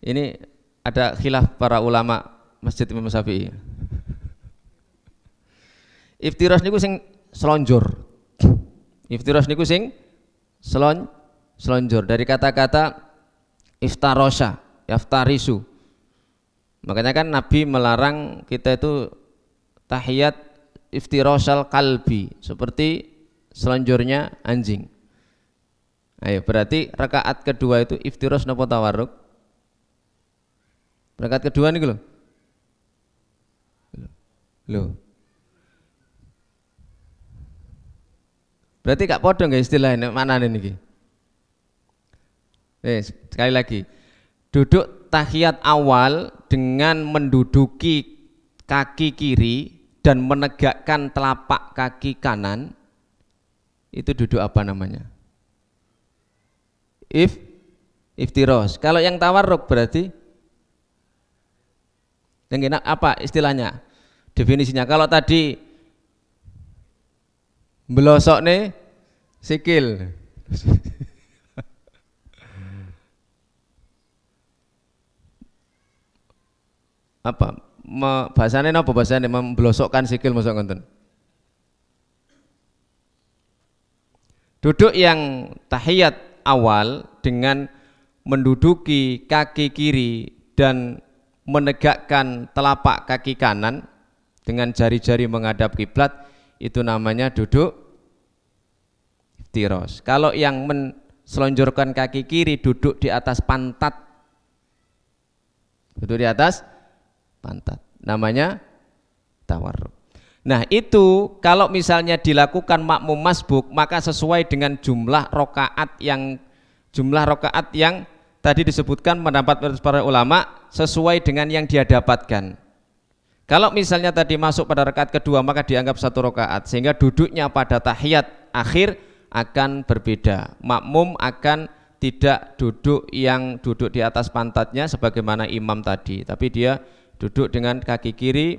Ini ada khilaf para ulama Masjid Imam Syafi'i. Iftirash niku sing selonjor. Iftirash niku sing selonjor dari kata-kata iftarosha, yaftarisu. Makanya kan Nabi melarang kita itu tahiyat iftirashal kalbi, seperti selonjornya anjing. Ayo, berarti rakaat kedua itu iftirash napa tawarruk? Rakaat kedua nih loh. Berarti gak podo nggak istilahnya mana nih? Sekali lagi, duduk tahiyat awal dengan menduduki kaki kiri dan menegakkan telapak kaki kanan, itu duduk apa namanya? Iftirash. Kalau yang tawarruk berarti yang enak apa istilahnya? Definisinya. Kalau tadi belosok nih sikil. Apa? Bahasane napa bahasane membelosokkan sikil mosok ngoten. Duduk yang tahiyat awal dengan menduduki kaki kiri dan menegakkan telapak kaki kanan dengan jari-jari menghadap kiblat, itu namanya duduk iftirash. Kalau yang menselonjorkan kaki kiri duduk di atas pantat, duduk di atas pantat, namanya tawarruk. Nah itu kalau misalnya dilakukan makmum masbuk, maka sesuai dengan jumlah rokaat yang tadi disebutkan pendapat para ulama, sesuai dengan yang dia dapatkan. Kalau misalnya tadi masuk pada rakaat kedua, maka dianggap satu rakaat, sehingga duduknya pada tahiyat akhir akan berbeda. Makmum akan tidak duduk di atas pantatnya sebagaimana imam tadi, tapi dia duduk dengan kaki kiri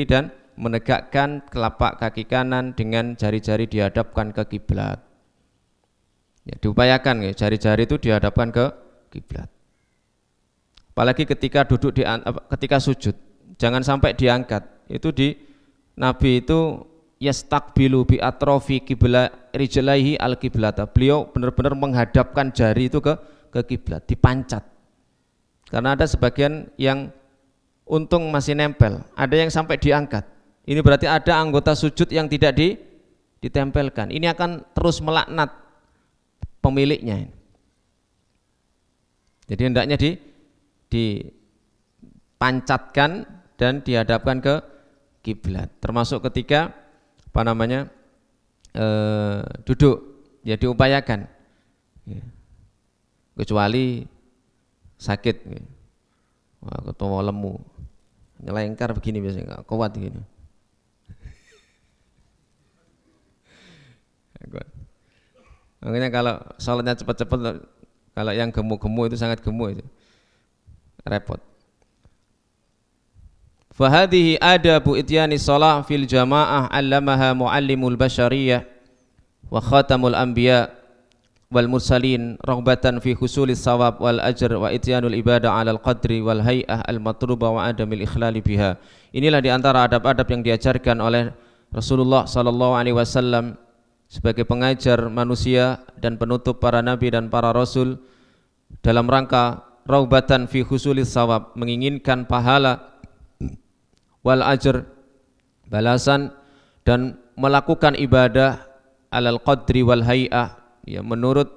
dan menegakkan telapak kaki kanan dengan jari-jari dihadapkan ke kiblat. Ya, diupayakan ya, jari-jari itu dihadapkan ke kiblat. Apalagi ketika sujud, jangan sampai diangkat. Itu Nabi itu yastaqbilu bi atrofi rijlaihi al kiblata. Beliau benar-benar menghadapkan jari itu ke kiblat, dipancat. Karena ada sebagian yang untung masih nempel, ada yang sampai diangkat. Ini berarti ada anggota sujud yang tidak ditempelkan. Ini akan terus melaknat pemiliknya. Jadi hendaknya dipancatkan dan dihadapkan ke kiblat. Termasuk ketika duduk, ya diupayakan. Kecuali sakit, ketemu lemu, nyelengkar begini biasanya nggak kuat gini. Makanya kalau sholatnya cepat-cepat, kalau yang gemuk-gemuk itu sangat gemuk itu repot. Fahadihi adabu ityani shalah fil jamaah allamaha muallimul bashariyah wa khatamul anbiya wal mursalin raghbatan fi husulis sawab wal ajr wa ityanul ibadah 'alal qadri wal hay'ah al matluba wa adamil ikhlali biha. Inilah di antara adab-adab yang diajarkan oleh Rasulullah sallallahu alaihi wasallam sebagai pengajar manusia dan penutup para nabi dan para rasul dalam rangka raghbatan fi husulis sawab, menginginkan pahala, wal ajr balasan, dan melakukan ibadah 'alal qadri wal hay'ah, ya, menurut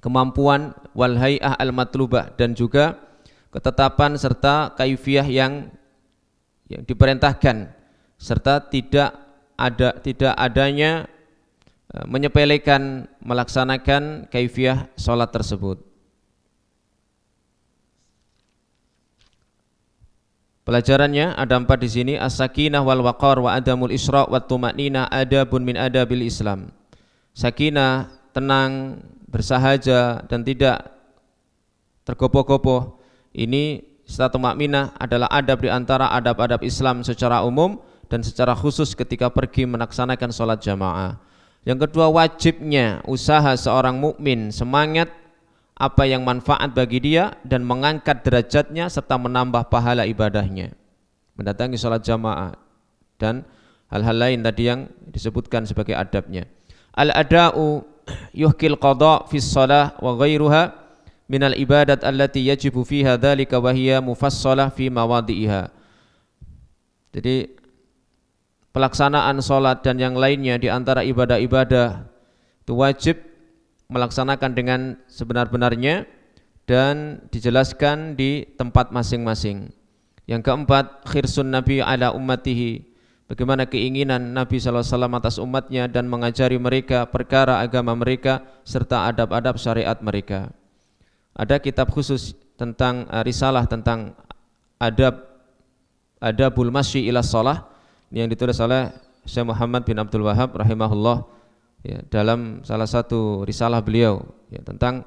kemampuan, wal hay'ah al matlubah, dan juga ketetapan serta kaifiyah yang diperintahkan, serta tidak adanya menyepelekan melaksanakan kaifiyah salat tersebut. Pelajarannya ada 4 di sini. As-sakinah wal waqar wa adamul isra' wat tuma'ninah adabun min adabil Islam. Sakinah, tenang, bersahaja dan tidak tergopoh-gopoh. Ini serta tumakninah adalah adab di antara adab-adab Islam secara umum dan secara khusus ketika pergi melaksanakan sholat jamaah. Yang kedua, wajibnya usaha seorang mukmin semangat apa yang manfaat bagi dia dan mengangkat derajatnya serta menambah pahala ibadahnya, mendatangi sholat jamaah dan hal-hal lain tadi yang disebutkan sebagai adabnya. Al-ada'u yuhkil qada' fi shalah wa ghairuha minal ibadat allati yajibu fiha dhalika wa hiya mufassalah fi mawadhi'iha. Jadi pelaksanaan sholat dan yang lainnya di antara ibadah-ibadah itu wajib melaksanakan dengan sebenar-benarnya dan dijelaskan di tempat masing-masing. Yang keempat, khirsun nabi ala ummatihi, bagaimana keinginan Nabi SAW atas umatnya dan mengajari mereka perkara agama mereka serta adab-adab syariat mereka. Ada kitab khusus tentang risalah tentang adabul masyi ila shalah yang ditulis oleh Syekh Muhammad bin Abdul Wahab rahimahullah, ya, dalam salah satu risalah beliau, ya, tentang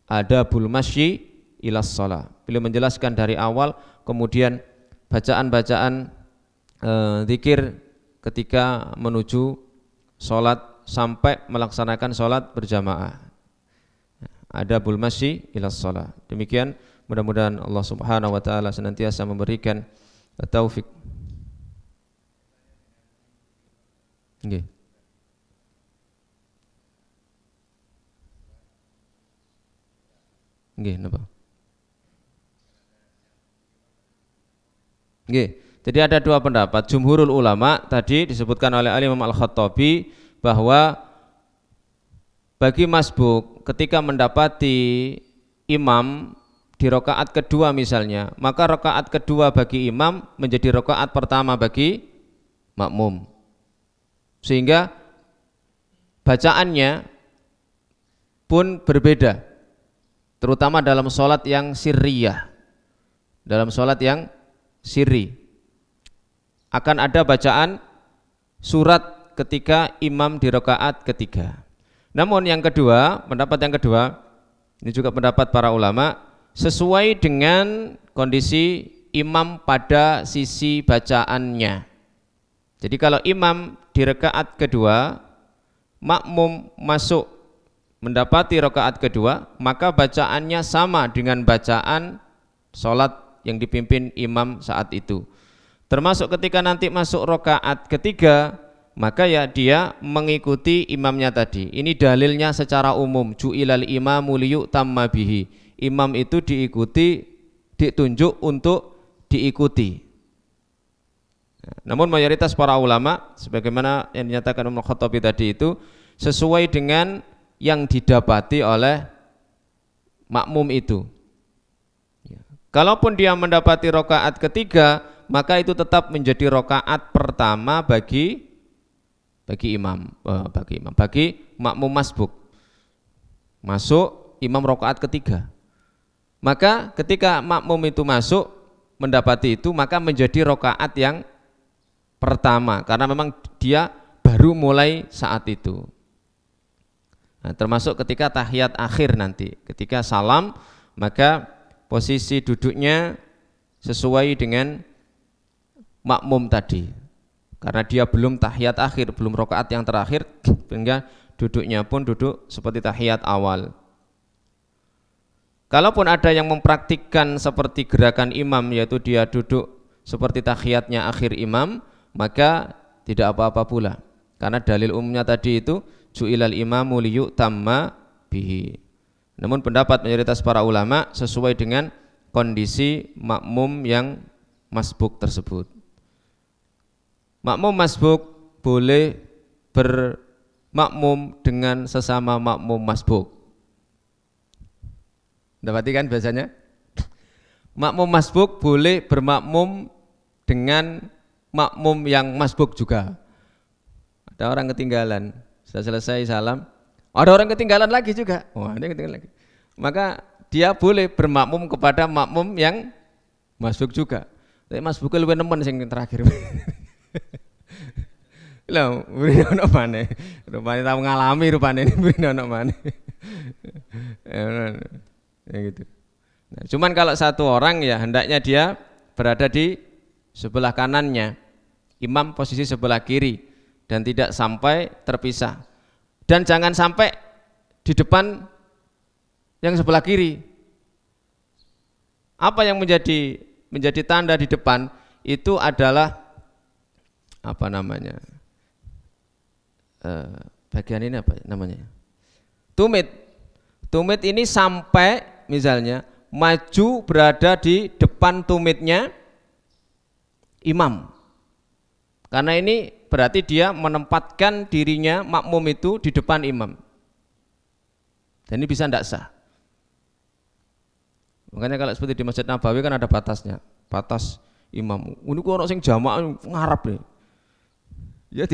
adabul masyi ila shalah. Beliau menjelaskan dari awal, kemudian bacaan-bacaan zikir ketika menuju sholat sampai melaksanakan sholat berjamaah. Adabul masyi ila shalah. Demikian, mudah-mudahan Allah Subhanahu wa taala senantiasa memberikan taufik. Nggih. Nggih, napa? Nggih. Jadi ada 2 pendapat. Jumhurul ulama tadi disebutkan oleh Imam Al-Khattabi bahwa bagi masbuk ketika mendapati imam di rakaat kedua misalnya, maka rakaat kedua bagi imam menjadi rakaat pertama bagi makmum. Sehingga bacaannya pun berbeda, terutama dalam sholat yang sirriyah. Dalam sholat yang sirri akan ada bacaan surat ketika imam di rakaat ketiga. Namun yang kedua, pendapat yang kedua, ini juga pendapat para ulama, sesuai dengan kondisi imam pada sisi bacaannya. Jadi kalau imam di rakaat kedua, makmum masuk mendapati rakaat kedua, maka bacaannya sama dengan bacaan sholat yang dipimpin imam saat itu. Termasuk ketika nanti masuk rakaat ketiga, maka ya dia mengikuti imamnya tadi. Ini dalilnya secara umum, ju'ilal imamu liyu'tamma bihi. Imam itu diikuti, ditunjuk untuk diikuti. Namun mayoritas para ulama, sebagaimana yang dinyatakan Imam Khattabi tadi itu, sesuai dengan yang didapati oleh makmum itu. Kalaupun dia mendapati rakaat ketiga, maka itu tetap menjadi rakaat pertama bagi makmum masbuk. Masuk imam rakaat ketiga. Maka ketika makmum itu masuk mendapati itu, maka menjadi rakaat yang pertama karena memang dia baru mulai saat itu. Nah, termasuk ketika tahiyat akhir nanti, ketika salam, maka posisi duduknya sesuai dengan makmum tadi. Karena dia belum tahiyat akhir, belum rakaat yang terakhir, sehingga duduknya pun duduk seperti tahiyat awal. Kalaupun ada yang mempraktikkan seperti gerakan imam, yaitu dia duduk seperti tahiyatnya akhir imam, maka tidak apa-apa pula. Karena dalil umumnya tadi itu ju'ilal imamu liyu'tamma bihi. Namun pendapat mayoritas para ulama sesuai dengan kondisi makmum yang masbuk tersebut. Makmum masbuk boleh bermakmum dengan sesama makmum masbuk. Dapati kan biasanya? Makmum masbuk boleh bermakmum dengan makmum yang masbuk juga. Ada orang ketinggalan, sudah selesai salam, ada orang ketinggalan lagi juga. Wah, ada yang ketinggalan lagi. Maka dia boleh bermakmum kepada makmum yang masbuk juga. Tapi masbuknya lebih nemen sing terakhir. Lah, beri ono maneh. Rupane tau ngalami rupane ini beri ono maneh. Ya gitu. Nah, cuman kalau satu orang ya hendaknya dia berada di sebelah kanannya, imam posisi sebelah kiri dan tidak sampai terpisah. Dan jangan sampai di depan yang sebelah kiri. Apa yang menjadi tanda di depan itu adalah apa namanya? Bagian ini apa namanya? Tumit. Tumit ini sampai misalnya maju berada di depan tumitnya imam. Karena ini berarti dia menempatkan dirinya makmum itu di depan imam. Dan ini bisa tidak sah. Makanya kalau seperti di Masjid Nabawi kan ada batasnya, batas imam. Ini kok orang sing jamaah ngarep nih. Ya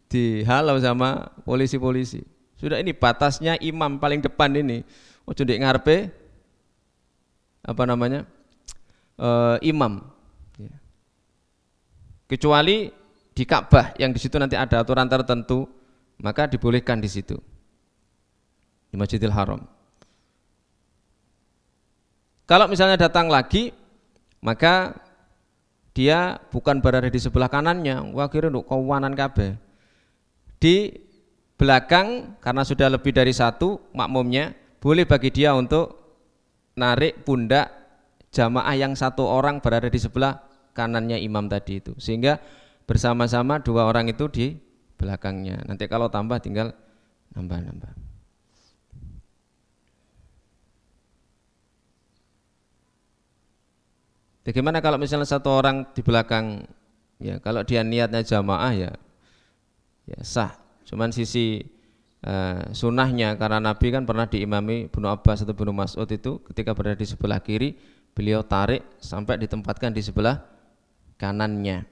dihalau sama polisi-polisi. Sudah ini batasnya imam paling depan ini. Ojo ndek ngarepe apa namanya? Imam. Ya. Kecuali di Ka'bah yang di situ nanti ada aturan tertentu, maka dibolehkan di situ. Di Masjidil Haram. Kalau misalnya datang lagi, maka dia bukan berada di sebelah kanannya, wah kira untuk kawanan kabeh. Di belakang karena sudah lebih dari satu makmumnya, boleh bagi dia untuk narik pundak jamaah yang satu orang berada di sebelah kanannya imam tadi itu, sehingga bersama-sama dua orang itu di belakangnya. Nanti kalau tambah tinggal nambah-nambah. Bagaimana kalau misalnya satu orang di belakang, ya kalau dia niatnya jamaah ya sah. Cuman sisi sunnahnya, karena Nabi kan pernah diimami Ibnu Abbas atau Ibnu Mas'ud itu ketika berada di sebelah kiri, beliau tarik sampai ditempatkan di sebelah kanannya.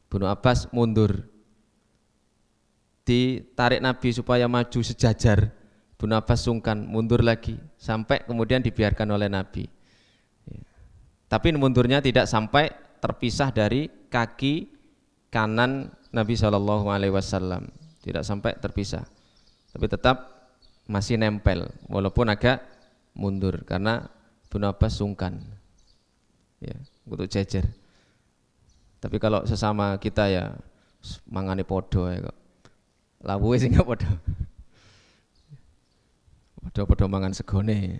Ibnu Abbas mundur, ditarik Nabi supaya maju sejajar. Ibnu Abbas sungkan, mundur lagi sampai kemudian dibiarkan oleh Nabi. Tapi mundurnya tidak sampai terpisah dari kaki kanan Nabi SAW, tidak sampai terpisah, tapi tetap masih nempel walaupun agak mundur karena Ibnu Abbas sungkan, ya, untuk jejer. Tapi kalau sesama kita ya mangane podo ya kok, lawuhe sing gak podo, podo mangan segone.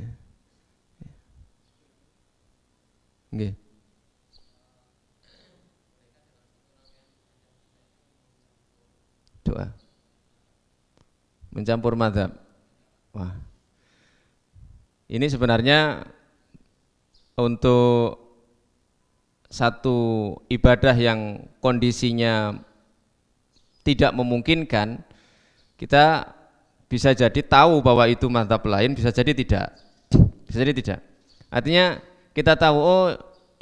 Nggih. Doa mencampur mazhab. Wah, ini sebenarnya untuk satu ibadah yang kondisinya tidak memungkinkan, kita bisa jadi tahu bahwa itu mazhab lain, bisa jadi tidak, bisa jadi tidak. Artinya kita tahu, oh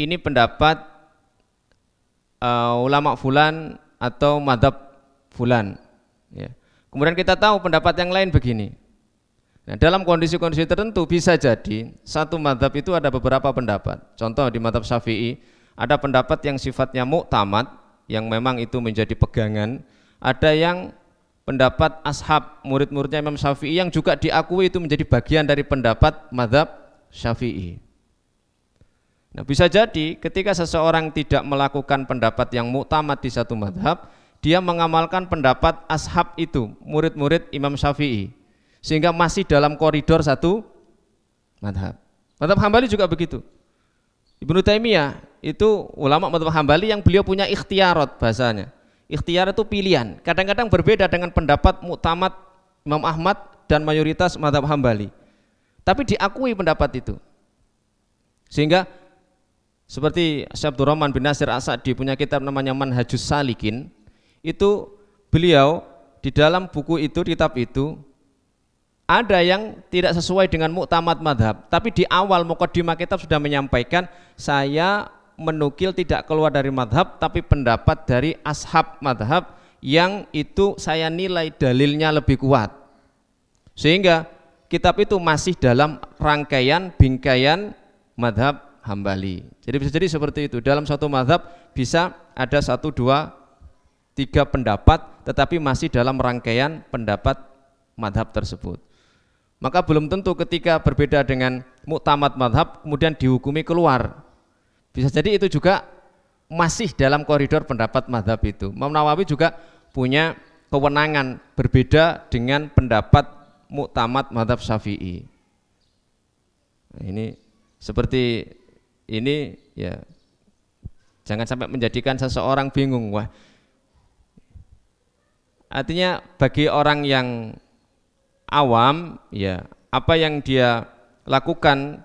ini pendapat ulama fulan atau mazhab fulan, ya. Kemudian kita tahu pendapat yang lain begini. Nah, dalam kondisi-kondisi tertentu bisa jadi satu mazhab itu ada beberapa pendapat. Contoh di mazhab Syafi'i ada pendapat yang sifatnya mu'tamad, yang memang itu menjadi pegangan. Ada yang pendapat ashab, murid-muridnya Imam Syafi'i yang juga diakui itu menjadi bagian dari pendapat mazhab Syafi'i. Nah, bisa jadi ketika seseorang tidak melakukan pendapat yang mu'tamad di satu mazhab, dia mengamalkan pendapat ashab itu, murid-murid Imam Syafi'i, sehingga masih dalam koridor satu madhab. Madhab Hambali juga begitu. Ibnu Taimiyah itu ulama madhab Hambali yang beliau punya ikhtiarat bahasanya. Ikhtiar itu pilihan. Kadang-kadang berbeda dengan pendapat muktamad Imam Ahmad dan mayoritas madhab Hambali. Tapi diakui pendapat itu. Sehingga seperti Syekh Abdurrahman bin Nasir As-Sa'di punya kitab namanya Manhajus Salikin, itu beliau di dalam buku itu, kitab itu, ada yang tidak sesuai dengan muktamad madhab, tapi di awal muqaddimah kitab sudah menyampaikan, saya menukil tidak keluar dari madhab, tapi pendapat dari ashab madhab yang itu saya nilai dalilnya lebih kuat. Sehingga kitab itu masih dalam rangkaian bingkaian madhab Hambali. Jadi bisa jadi seperti itu. Dalam satu madhab bisa ada 1, 2, 3 pendapat, tetapi masih dalam rangkaian pendapat madhab tersebut. Maka belum tentu ketika berbeda dengan muktamad madhab kemudian dihukumi keluar. Bisa jadi itu juga masih dalam koridor pendapat madhab itu. Imam Nawawi juga punya kewenangan berbeda dengan pendapat muktamad madhab Syafi'i. Nah, ini seperti ini ya, jangan sampai menjadikan seseorang bingung. Wah, artinya bagi orang yang awam ya, apa yang dia lakukan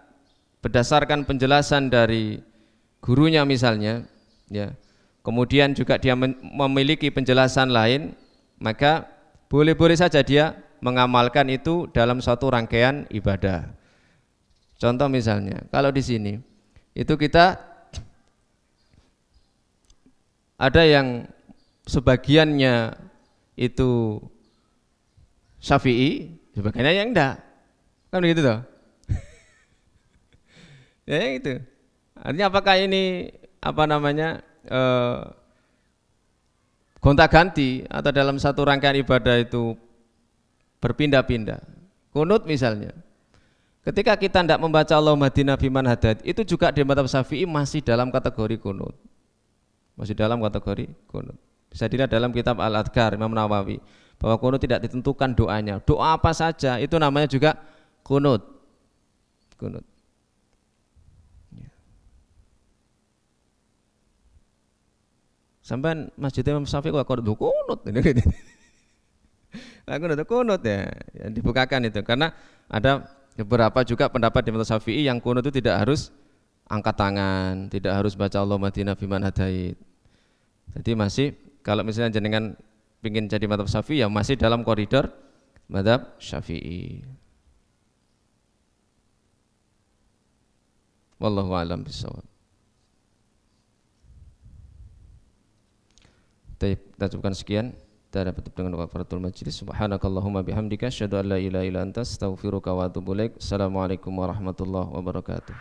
berdasarkan penjelasan dari gurunya misalnya ya, kemudian juga dia memiliki penjelasan lain, maka boleh-boleh saja dia mengamalkan itu dalam suatu rangkaian ibadah. Contoh misalnya, kalau di sini itu kita ada yang sebagiannya itu Syafi'i, sebagiannya yang enggak, kan begitu toh? Ya itu. Artinya apakah ini apa namanya gonta-ganti atau dalam satu rangkaian ibadah itu berpindah-pindah? Kunut misalnya. Ketika kita tidak membaca Allahumma hdina fiman hadait, itu juga di mazhab Syafi'i masih dalam kategori kunut. Masih dalam kategori kunut. Bisa dilihat dalam kitab Al-Adhkar Imam Nawawi bahwa kunut tidak ditentukan doanya. Doa apa saja itu namanya juga kunut. Kunut. Sampai Masjid Imam Syafi'i kok kunut. Nah, kunut ya, yang dibukakan itu karena ada beberapa juga pendapat di mazhab Syafi'i yang kunut itu tidak harus angkat tangan, tidak harus baca Allahumma hdina fiman hadait. Jadi masih kalau misalnya jenengan ingin jadi mazhab Syafi'i ya masih dalam koridor mazhab Syafi'i. Wallahu a'lam bishawab. Kita cukupkan sekian. Kita dapat dengan kafaratul majlis. Subhanakallahumma bihamdika asyhadu an la ilaha illa anta astaghfiruka wa atubu ilaik. Assalamualaikum warahmatullahi wabarakatuh.